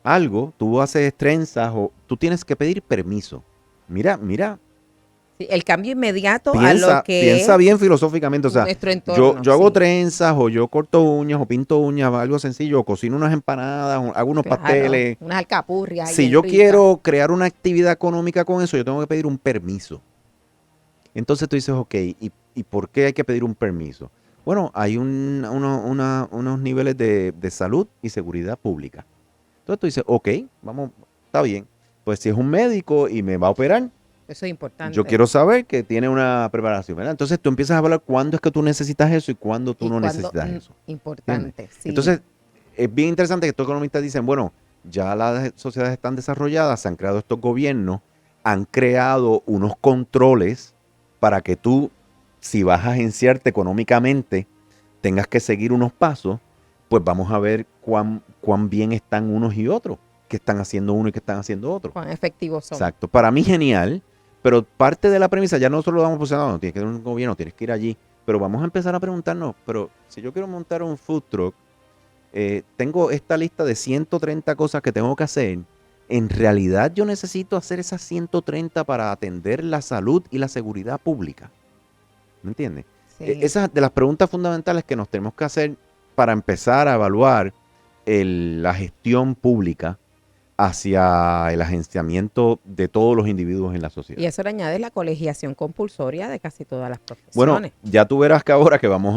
algo, tú haces trenzas o tú tienes que pedir permiso. Mira, Sí, el cambio inmediato a lo piensa, que piensa es bien filosóficamente. O sea, nuestro entorno. yo hago sí. trenzas o yo corto uñas o pinto uñas, algo sencillo, o cocino unas empanadas, o hago unos Claro, pasteles. unas alcapurrias ahí Si bien yo ricas. quiero crear una actividad económica con eso, yo tengo que pedir un permiso. Entonces tú dices, ok, ¿y por qué hay que pedir un permiso? Bueno, hay unos niveles de salud y seguridad pública. Entonces tú dices, ok, vamos, está bien. Pues si es un médico y me va a operar, Eso es importante. yo quiero saber que tiene una preparación, ¿verdad? Entonces tú empiezas a hablar cuándo es que tú necesitas eso y cuándo tú Y no cuando- necesitas eso. Importante, sí. Entonces, es bien interesante que estos economistas dicen, bueno, ya las sociedades están desarrolladas, se han creado estos gobiernos, han creado unos controles para que tú, si vas a agenciarte económicamente, tengas que seguir unos pasos, pues vamos a ver cuán bien están unos y otros, qué están haciendo uno y qué están haciendo otro. Cuán efectivos son. Exacto. Para mí genial, pero parte de la premisa, ya nosotros lo vamos posicionando, no, tienes que ir a un gobierno, tienes que ir allí, pero vamos a empezar a preguntarnos, pero si yo quiero montar un food truck, tengo esta lista de 130 cosas que tengo que hacer. En realidad yo necesito hacer esas 130 para atender la salud y la seguridad pública. ¿Me entiendes? Sí. Esas de las preguntas fundamentales que nos tenemos que hacer para empezar a evaluar la gestión pública hacia el agenciamiento de todos los individuos en la sociedad. Y eso le añade la colegiación compulsoria de casi todas las profesiones. Bueno, ya tú verás que ahora que vamos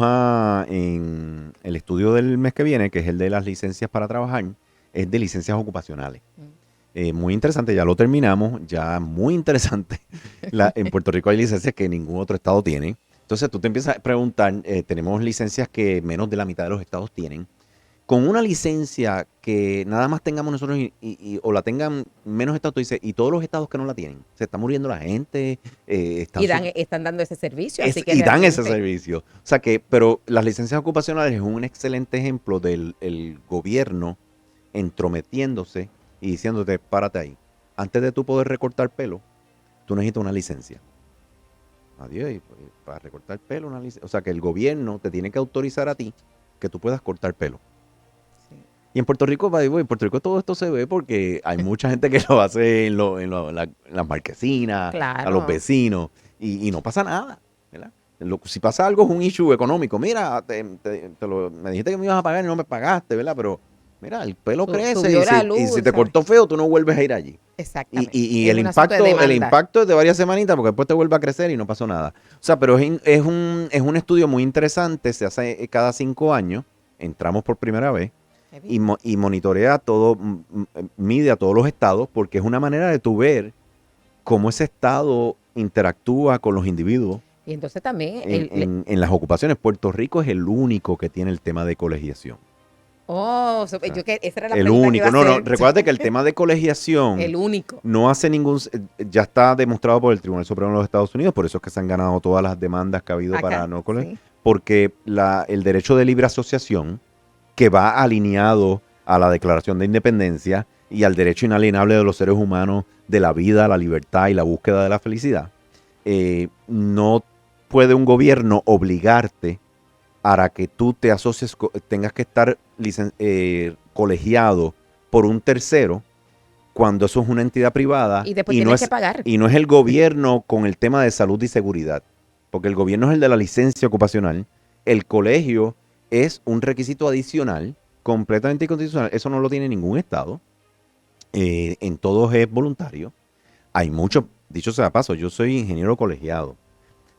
en el estudio del mes que viene, que es el de las licencias para trabajar, es de licencias ocupacionales. Muy interesante, ya lo terminamos, ya muy interesante. En Puerto Rico hay licencias que ningún otro estado tiene. Entonces tú te empiezas a preguntar, tenemos licencias que menos de la mitad de los estados tienen. Con una licencia que nada más tengamos nosotros o la tengan menos estados, tú dices, y todos los estados que no la tienen, se está muriendo la gente. Están dando ese servicio. Así que y dan ese realmente- servicio. O sea que, pero las licencias ocupacionales es un excelente ejemplo del el gobierno entrometiéndose y diciéndote, párate ahí. Antes de tú poder recortar pelo, tú necesitas una licencia. Adiós, y pues, para recortar pelo, una licencia. O sea que el gobierno te tiene que autorizar a ti que tú puedas cortar pelo. Sí. Y en Puerto Rico, en Puerto Rico todo esto se ve porque hay mucha gente que lo hace en las marquesinas, Claro. a los vecinos, y no pasa nada, ¿verdad? Si pasa algo es un issue económico. Mira, me dijiste que me ibas a pagar y no me pagaste, ¿verdad? Pero mira, el pelo crece subió la luz, y si te ¿sabes? cortó feo, tú no vuelves a ir allí. Exactamente. Y Es el un asunto de impacto, demanda. es de varias semanitas porque después te vuelve a crecer y no pasó nada. O sea, pero es un estudio muy interesante, se hace cada 5 años, entramos por primera vez y monitorea todo, mide a todos los estados porque es una manera de tú ver cómo ese estado interactúa con los individuos Y entonces también en las ocupaciones. Puerto Rico es el único que tiene el tema de colegiación. esa era la El pregunta que único. iba a No, hacer. recuerda que el tema de colegiación El único. no hace ya está demostrado por el Tribunal Supremo de los Estados Unidos, por eso es que se han ganado todas las demandas que ha habido Acá, para no colegiar, sí. porque el derecho de libre asociación, que va alineado a la Declaración de Independencia y al derecho inalienable de los seres humanos de la vida, la libertad y la búsqueda de la felicidad, no puede un gobierno obligarte a que tú te asocies, tengas que estar colegiado por un tercero cuando eso es una entidad privada Y después no tienes es, que pagar. y no es el gobierno con el tema de salud y seguridad, porque el gobierno es el de la licencia ocupacional, el colegio es un requisito adicional completamente inconstitucional, eso no lo tiene ningún estado, en todos es voluntario. Hay mucho, dicho sea de paso, yo soy ingeniero colegiado,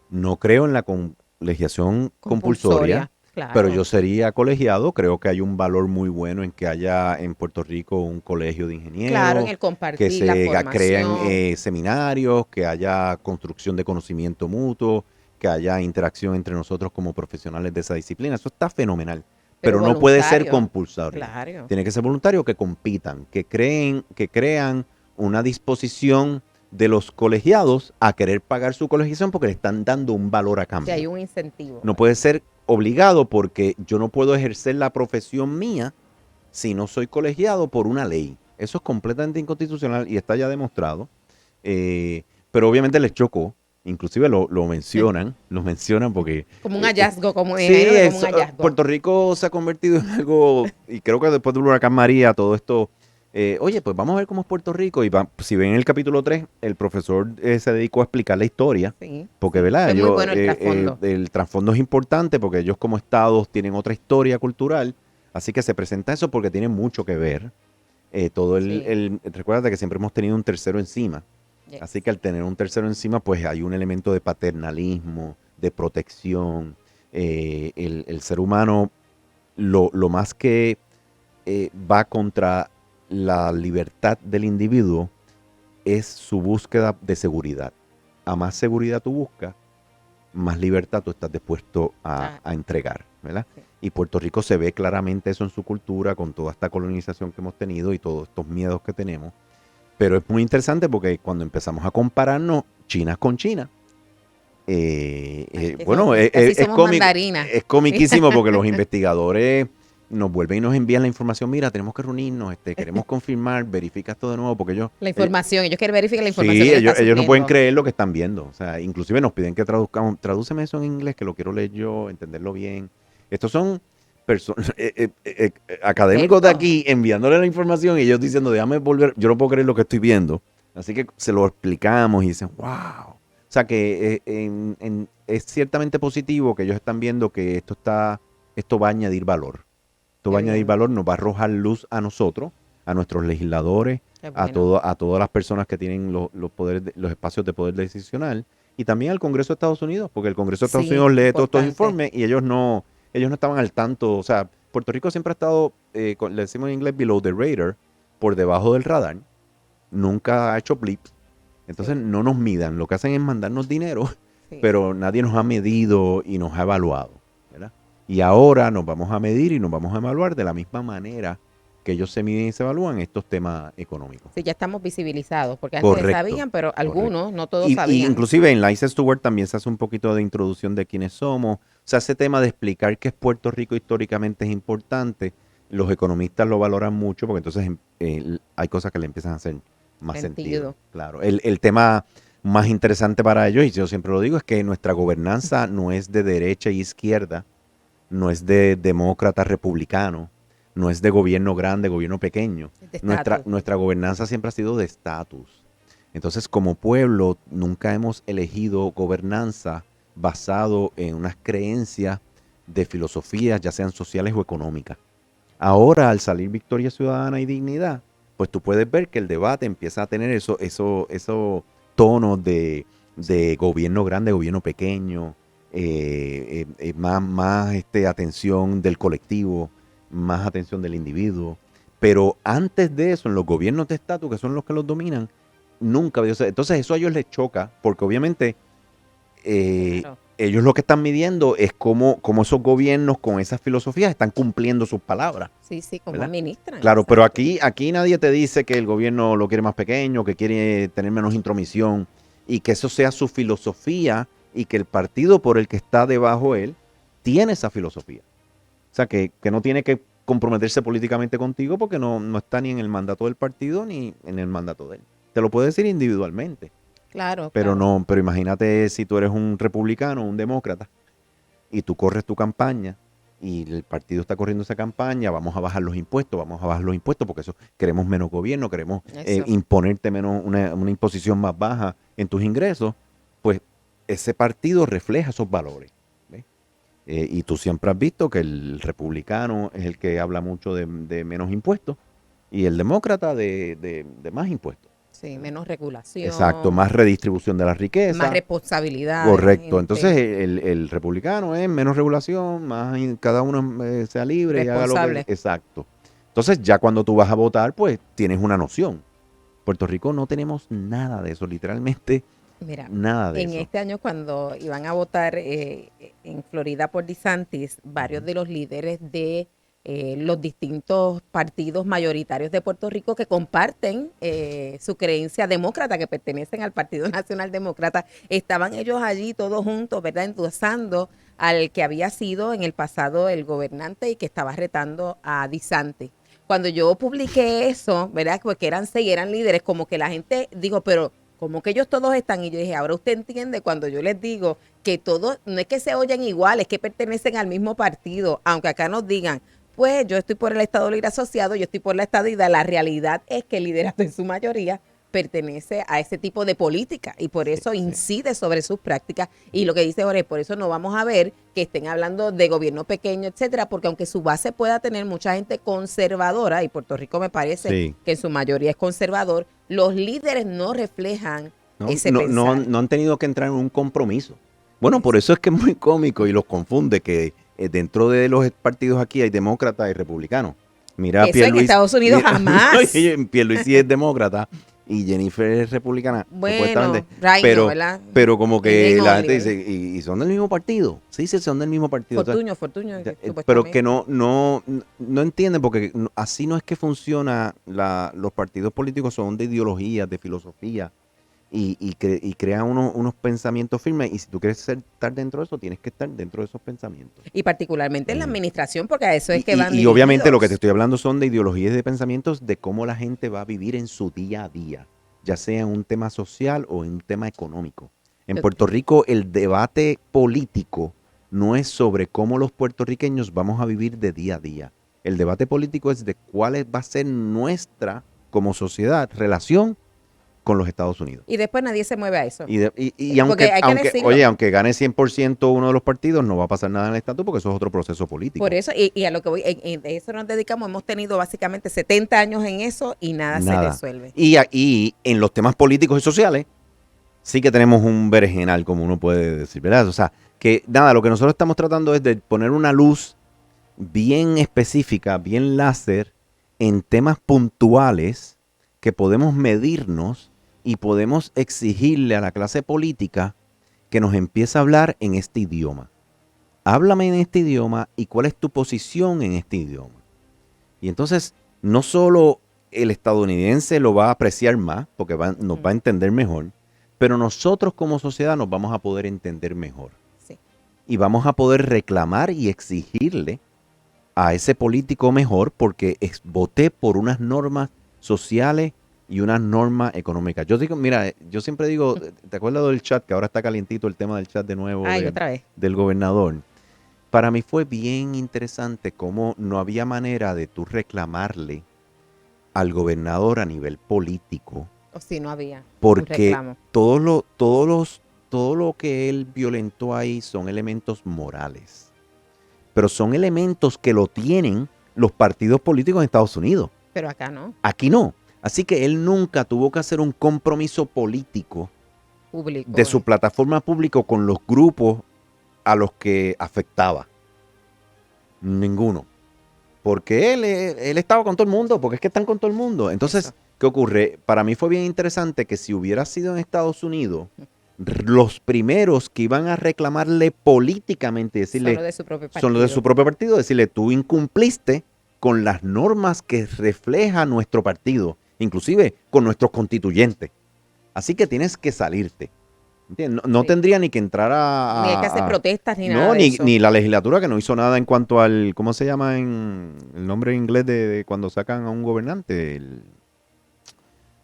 no creo en la colegiación compulsoria, claro. pero yo sería colegiado. Creo que hay un valor muy bueno en que haya en Puerto Rico un colegio de ingenieros. Claro, en el compartir que la se formación. crean seminarios, que haya construcción de conocimiento mutuo, que haya interacción entre nosotros como profesionales de esa disciplina. Eso está fenomenal. Pero no puede ser voluntario. compulsorio. Claro. Tiene que ser voluntario, que compitan, que crean una disposición de los colegiados a querer pagar su colegiación porque le están dando un valor a cambio. Si hay un incentivo. No puede ser obligado porque yo no puedo ejercer la profesión mía si no soy colegiado por una ley. Eso es completamente inconstitucional y está ya demostrado. Pero obviamente les chocó Inclusive lo mencionan porque... Como un hallazgo, como sí, dijeron, como un hallazgo. Puerto Rico se ha convertido en algo, y creo que después del huracán María, todo esto, oye, pues vamos a ver cómo es Puerto Rico, y si ven el capítulo 3, el profesor se dedicó a explicar la historia, Sí, porque, sí, ¿verdad? fue muy bueno el trasfondo. El trasfondo es importante porque ellos como estados tienen otra historia cultural, así que se presenta eso porque tiene mucho que ver. Recuerda que siempre hemos tenido un tercero encima. Yes. Así que al tener un tercero encima, pues hay un elemento de paternalismo, de protección. El ser humano, lo más que va contra la libertad del individuo es su búsqueda de seguridad. A más seguridad tú buscas, más libertad tú estás dispuesto a entregar, ¿verdad? Sí. Y Puerto Rico se ve claramente eso en su cultura, con toda esta colonización que hemos tenido y todos estos miedos que tenemos. Pero es muy interesante porque cuando empezamos a compararnos China con China, bueno, es comiquísimo porque los investigadores nos vuelven y nos envían la información. Mira, tenemos que reunirnos, queremos confirmar, verifica esto de nuevo, porque ellos... La información, ellos quieren verificar la información. Sí, que está ellos no subiendo. pueden creer lo que están viendo. O sea, inclusive nos piden que traduzcamos, tradúceme eso en inglés, que lo quiero leer yo, entenderlo bien. Estos son académicos de aquí enviándole la información y ellos diciendo, déjame volver, yo no puedo creer lo que estoy viendo. Así que se lo explicamos y dicen, wow. O sea que es ciertamente positivo que ellos están viendo que esto va a añadir valor. Esto va a añadir valor, nos va a arrojar luz a nosotros, a nuestros legisladores, a todas las personas que tienen los poderes, los espacios de poder decisional, y también al Congreso de Estados Unidos, porque el Congreso de Estados Unidos lee todos estos informes y ellos no estaban al tanto. O sea, Puerto Rico siempre ha estado, le decimos en inglés, below the radar, por debajo del radar. Nunca ha hecho blips. Entonces no nos midan. Lo que hacen es mandarnos dinero, pero nadie nos ha medido y nos ha evaluado, ¿verdad? Y ahora nos vamos a medir y nos vamos a evaluar de la misma manera que ellos se miden y se evalúan estos temas económicos. Sí, ya estamos visibilizados, porque antes sabían, pero algunos, no todos sabían. Y inclusive en License to Work también se hace un poquito de introducción de quiénes somos. O sea, ese tema de explicar qué es Puerto Rico históricamente es importante. Los economistas lo valoran mucho porque entonces hay cosas que le empiezan a hacer más sentido. Claro. El tema más interesante para ellos, y yo siempre lo digo, es que nuestra gobernanza no es de derecha y izquierda, no es de demócrata republicano, no es de gobierno grande, gobierno pequeño. Nuestra gobernanza siempre ha sido de estatus. Entonces, como pueblo, nunca hemos elegido gobernanza basado en unas creencias de filosofías, ya sean sociales o económicas. Ahora, al salir Victoria Ciudadana y Dignidad, pues tú puedes ver que el debate empieza a tener esos tonos de gobierno grande, gobierno pequeño, más atención del colectivo, más atención del individuo. Pero antes de eso, en los gobiernos de estatus, que son los que los dominan, nunca había... Entonces eso a ellos les choca, porque obviamente ellos lo que están midiendo es cómo esos gobiernos con esas filosofías están cumpliendo sus palabras. Sí, cómo ¿verdad? administran. Claro, pero aquí nadie te dice que el gobierno lo quiere más pequeño, que quiere tener menos intromisión, y que eso sea su filosofía, y que el partido por el que está debajo él tiene esa filosofía. O sea, que no tiene que comprometerse políticamente contigo porque no está ni en el mandato del partido ni en el mandato de él. Te lo puede decir individualmente. Claro. Pero imagínate si tú eres un republicano, un demócrata, y tú corres tu campaña y el partido está corriendo esa campaña, vamos a bajar los impuestos porque eso queremos menos gobierno, queremos imponerte menos una imposición más baja en tus ingresos, pues ese partido refleja esos valores. Y tú siempre has visto que el republicano es el que habla mucho de menos impuestos y el demócrata de más impuestos. Sí, menos regulación. Exacto, más redistribución de la riqueza. Más responsabilidad. Correcto. Entonces el republicano es menos regulación, más cada uno sea libre y haga lo que... Exacto. Entonces ya cuando tú vas a votar, pues tienes una noción. Puerto Rico no tenemos nada de eso, literalmente. Mira, nada de eso. En este año cuando iban a votar en Florida por DeSantis, varios de los líderes de los distintos partidos mayoritarios de Puerto Rico que comparten su creencia demócrata, que pertenecen al Partido Nacional Demócrata, estaban ellos allí todos juntos, ¿verdad?, endosando al que había sido en el pasado el gobernante y que estaba retando a DeSantis. Cuando yo publiqué eso, ¿verdad?, porque eran 6, eran líderes, como que la gente dijo, pero como que ellos todos están. Y yo dije, ahora usted entiende cuando yo les digo que todos, no es que se oyen igual, es que pertenecen al mismo partido, aunque acá nos digan, pues yo estoy por el Estado Libre Asociado, yo estoy por la estadidad, la realidad es que el liderato en su mayoría pertenece a ese tipo de política y por eso incide sobre sus prácticas. Y lo que dice Jorge, por eso no vamos a ver que estén hablando de gobierno pequeño, etcétera, porque aunque su base pueda tener mucha gente conservadora, y Puerto Rico me parece que en su mayoría es conservador, los líderes no reflejan ese pensar. No han tenido que entrar en un compromiso. Bueno, por eso es que es muy cómico y los confunde que dentro de los partidos aquí hay demócratas y republicanos. Mira, eso en Estados Unidos jamás. Pierluisi es demócrata y Jennifer es republicana, bueno, pero como que la gente dice, ¿y son del mismo partido? Sí, son del mismo partido. Fortuño. Pero que no entienden, porque así no es que funciona. Los partidos políticos son de ideologías, de filosofía, y crean unos pensamientos firmes, y si tú quieres estar dentro de eso, tienes que estar dentro de esos pensamientos. Y particularmente en la administración, porque a eso es que van y obviamente lo que te estoy hablando son de ideologías y de pensamientos de cómo la gente va a vivir en su día a día, ya sea en un tema social o en un tema económico. En Puerto Rico el debate político no es sobre cómo los puertorriqueños vamos a vivir de día a día. El debate político es de cuál va a ser nuestra, como sociedad, relación con los Estados Unidos. Y después nadie se mueve a eso. Y aunque gane 100% uno de los partidos, no va a pasar nada en el estatus porque eso es otro proceso político. Por eso, y a lo que voy, de eso nos dedicamos, hemos tenido básicamente 70 años en eso y nada. Se resuelve. Y en los temas políticos y sociales, sí que tenemos un berenjenal, como uno puede decir, ¿verdad? O sea, que nada, lo que nosotros estamos tratando es de poner una luz bien específica, bien láser, en temas puntuales que podemos medirnos y podemos exigirle a la clase política que nos empiece a hablar en este idioma. Háblame en este idioma y cuál es tu posición en este idioma. Y entonces, no solo el estadounidense lo va a apreciar más, porque nos va a entender mejor, pero nosotros como sociedad nos vamos a poder entender mejor. Sí. Y vamos a poder reclamar y exigirle a ese político mejor porque voté por unas normas sociales y unas normas económicas. Yo digo, mira, yo siempre digo, ¿te acuerdas del chat? Que ahora está calientito el tema del chat de nuevo. Otra vez. Del gobernador. Para mí fue bien interesante cómo no había manera de tú reclamarle al gobernador a nivel político. O si no había. Porque todo lo que él violentó ahí son elementos morales. Pero son elementos que lo tienen los partidos políticos en Estados Unidos. Pero acá no. Aquí no. Así que él nunca tuvo que hacer un compromiso político público, de su plataforma pública con los grupos a los que afectaba. Ninguno. Porque él estaba con todo el mundo, porque es que están con todo el mundo. Entonces, ¿qué ocurre? Para mí fue bien interesante que si hubiera sido en Estados Unidos, los primeros que iban a reclamarle políticamente, decirle, son los de su propio partido, decirle, tú incumpliste con las normas que refleja nuestro partido, inclusive con nuestros constituyentes. Así que tienes que salirte. No tendría ni que entrar ni hay que hacer protestas ni nada de eso. Ni la legislatura, que no hizo nada en cuanto al, ¿cómo se llama en el nombre en inglés de cuando sacan a un gobernante?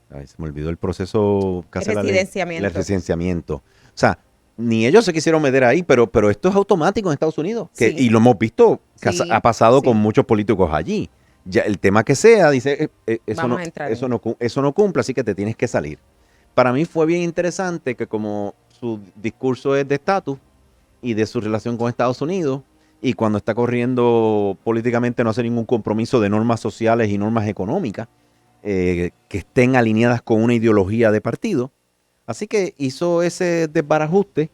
Se me olvidó el proceso que hace la ley. El residenciamiento. O sea, ni ellos se quisieron meter ahí, pero esto es automático en Estados Unidos. Y lo hemos visto, que ha pasado con muchos políticos allí. Ya el tema que sea, dice, eso no cumple, así que te tienes que salir. Para mí fue bien interesante que como su discurso es de estatus y de su relación con Estados Unidos, y cuando está corriendo políticamente no hace ningún compromiso de normas sociales y normas económicas que estén alineadas con una ideología de partido. Así que hizo ese desbarajuste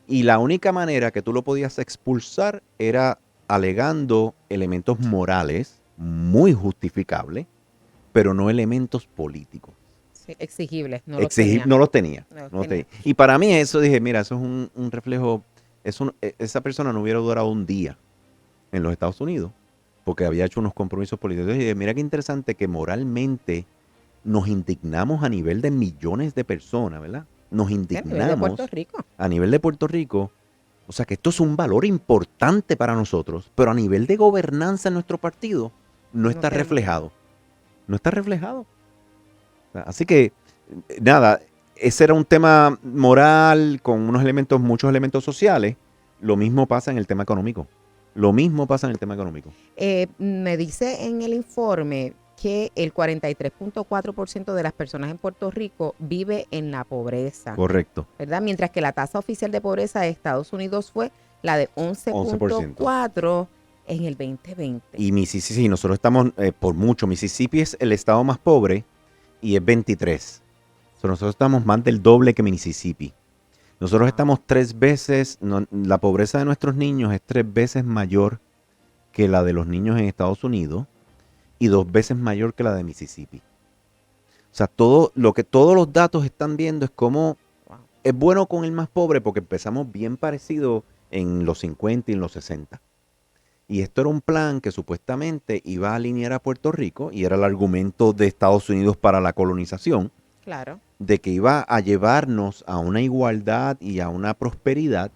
y la única manera que tú lo podías expulsar era alegando elementos morales muy justificables, pero no elementos políticos. Sí, exigibles. No los tenía. Y para mí eso dije, mira, eso es un reflejo, esa persona no hubiera durado un día en los Estados Unidos porque había hecho unos compromisos políticos. Entonces dije, mira qué interesante que moralmente nos indignamos a nivel de millones de personas, ¿verdad? Nos indignamos a nivel de Puerto Rico. A nivel de Puerto Rico. O sea que esto es un valor importante para nosotros, pero a nivel de gobernanza en nuestro partido no está reflejado. No está reflejado. Así que, nada, ese era un tema moral con muchos elementos sociales. Lo mismo pasa en el tema económico. Me dice en el informe que el 43.4% de las personas en Puerto Rico vive en la pobreza, Correcto. ¿verdad? Mientras que la tasa oficial de pobreza de Estados Unidos fue la de 11.4 en el 2020. Y Mississippi, nosotros estamos por mucho. Mississippi es el estado más pobre y es 23. Nosotros estamos más del doble que Mississippi. Nosotros estamos 3 veces, la pobreza de nuestros niños es 3 veces mayor que la de los niños en Estados Unidos y 2 veces mayor que la de Mississippi. O sea, todos los datos están viendo es cómo es bueno con el más pobre porque empezamos bien parecido en los 50 y en los 60. Y esto era un plan que supuestamente iba a alinear a Puerto Rico y era el argumento de Estados Unidos para la colonización. Claro. De que iba a llevarnos a una igualdad y a una prosperidad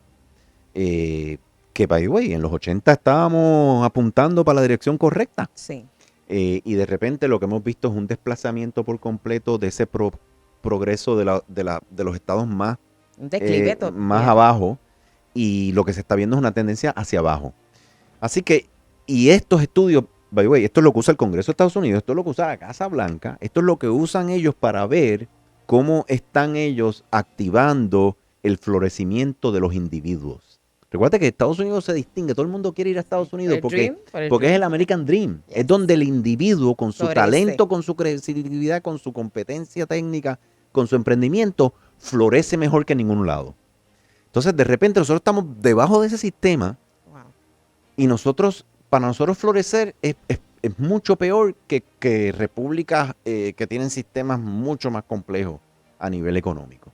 que, by the way, en los 80 estábamos apuntando para la dirección correcta. Sí. Y de repente lo que hemos visto es un desplazamiento por completo de ese progreso de los estados más, Un declive más abajo, y lo que se está viendo es una tendencia hacia abajo. Así que, y estos estudios, by the way, esto es lo que usa el Congreso de Estados Unidos, esto es lo que usa la Casa Blanca, esto es lo que usan ellos para ver cómo están ellos activando el florecimiento de los individuos. Recuerda que Estados Unidos se distingue, todo el mundo quiere ir a Estados Unidos porque es el American Dream. Yes. Es donde el individuo con su talento, con su creatividad, con su competencia técnica, con su emprendimiento, florece mejor que en ningún lado. Entonces, de repente, nosotros estamos debajo de ese sistema y para nosotros florecer es mucho peor que repúblicas que tienen sistemas mucho más complejos a nivel económico.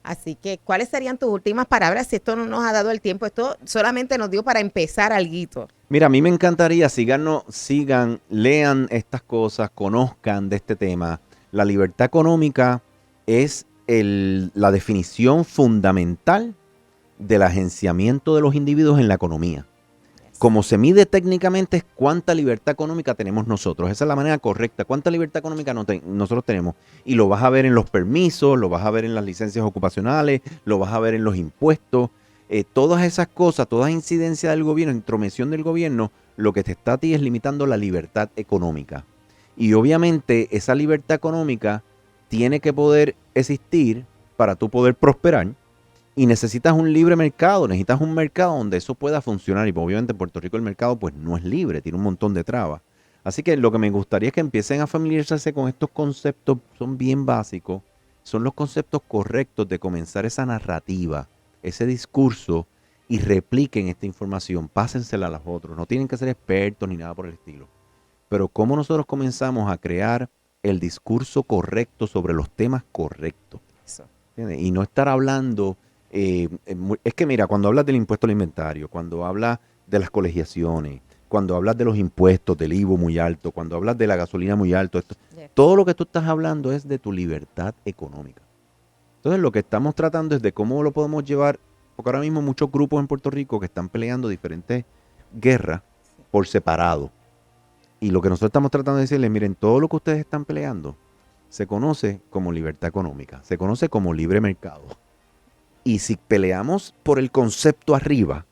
Así que, ¿cuáles serían tus últimas palabras? Si esto no nos ha dado el tiempo, esto solamente nos dio para empezar alguito. Mira, a mí me encantaría, sigan, lean estas cosas, conozcan de este tema. La libertad económica es la definición fundamental del agenciamiento de los individuos en la economía. Como se mide técnicamente es cuánta libertad económica tenemos nosotros. Esa es la manera correcta. ¿Cuánta libertad económica nosotros tenemos? Y lo vas a ver en los permisos, lo vas a ver en las licencias ocupacionales, lo vas a ver en los impuestos. Todas esas cosas, toda incidencia del gobierno, intromisión del gobierno, lo que te está a ti es limitando la libertad económica. Y obviamente esa libertad económica tiene que poder existir para tú poder prosperar. Y necesitas un libre mercado, necesitas un mercado donde eso pueda funcionar. Y obviamente en Puerto Rico el mercado pues no es libre, tiene un montón de trabas. Así que lo que me gustaría es que empiecen a familiarizarse con estos conceptos, son bien básicos, son los conceptos correctos de comenzar esa narrativa, ese discurso, y repliquen esta información, pásensela a los otros. No tienen que ser expertos ni nada por el estilo. Pero cómo nosotros comenzamos a crear el discurso correcto sobre los temas correctos. ¿Entiendes? Y no estar hablando... es que mira, cuando hablas del impuesto al inventario, cuando hablas de las colegiaciones, cuando hablas de los impuestos, del IVU muy alto, cuando hablas de la gasolina muy alto, todo lo que tú estás hablando es de tu libertad económica. Entonces lo que estamos tratando es de cómo lo podemos llevar, porque ahora mismo muchos grupos en Puerto Rico que están peleando diferentes guerras por separado. Y lo que nosotros estamos tratando de decirles, miren, todo lo que ustedes están peleando se conoce como libertad económica, se conoce como libre mercado. Y si peleamos por el concepto arriba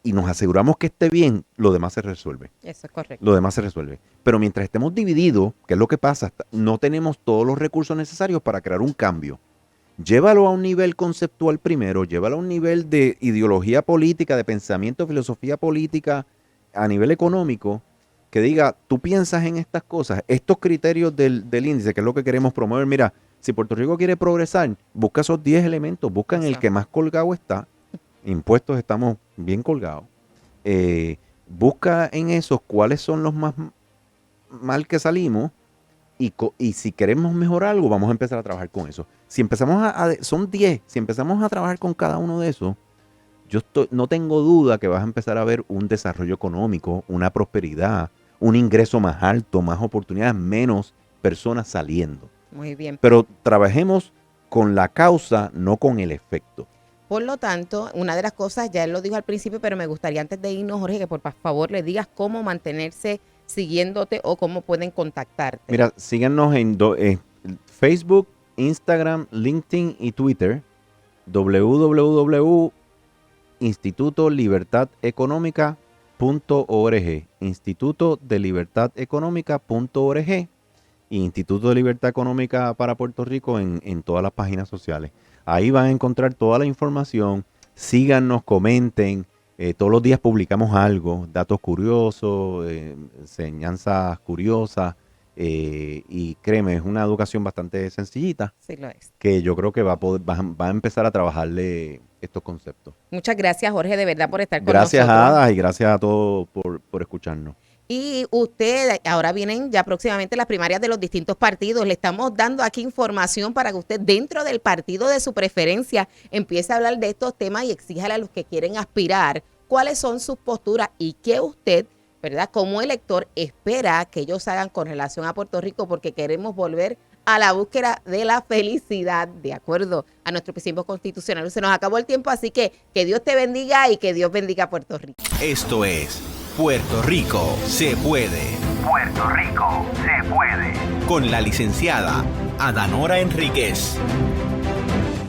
y nos aseguramos que esté bien, lo demás se resuelve. Eso es correcto. Lo demás se resuelve. Pero mientras estemos divididos, ¿qué es lo que pasa? No tenemos todos los recursos necesarios para crear un cambio. Llévalo a un nivel conceptual primero, llévalo a un nivel de ideología política, de pensamiento, filosofía política, a nivel económico, que diga, tú piensas en estas cosas, estos criterios del índice, que es lo que queremos promover. Mira, si Puerto Rico quiere progresar, busca esos 10 elementos, busca en el que más colgado está. Impuestos estamos bien colgados. Busca en esos cuáles son los más mal que salimos y si queremos mejorar algo, vamos a empezar a trabajar con eso. Si empezamos son 10, si empezamos a trabajar con cada uno de esos, no tengo duda que vas a empezar a ver un desarrollo económico, una prosperidad, un ingreso más alto, más oportunidades, menos personas saliendo. Muy bien. Pero trabajemos con la causa, no con el efecto. Por lo tanto, una de las cosas, ya él lo dijo al principio, pero me gustaría antes de irnos, Jorge, que por favor le digas cómo mantenerse siguiéndote o cómo pueden contactarte. Mira, síganos en Facebook, Instagram, LinkedIn y Twitter, www.institutolibertadeconomica.org, Instituto de Libertad Económica.org y Instituto de Libertad Económica para Puerto Rico en todas las páginas sociales. Ahí van a encontrar toda la información. Síganos, comenten. Todos los días publicamos algo, datos curiosos, enseñanzas curiosas. Y créeme, es una educación bastante sencillita. Sí, lo es. Que yo creo que va a empezar a trabajarle estos conceptos. Muchas gracias, Jorge, de verdad, por estar con Gracias nosotros. a Ada y gracias a todos por escucharnos. Y usted, ahora vienen ya próximamente las primarias de los distintos partidos. Le estamos dando aquí información para que usted dentro del partido de su preferencia empiece a hablar de estos temas y exíjale a los que quieren aspirar cuáles son sus posturas y qué usted, ¿verdad?, como elector espera que ellos hagan con relación a Puerto Rico, porque queremos volver a la búsqueda de la felicidad, de acuerdo a nuestro principio constitucional. Se nos acabó el tiempo, así que Dios te bendiga y que Dios bendiga a Puerto Rico. Esto es Puerto Rico se puede. Puerto Rico se puede. Con la licenciada Adanora Enríquez.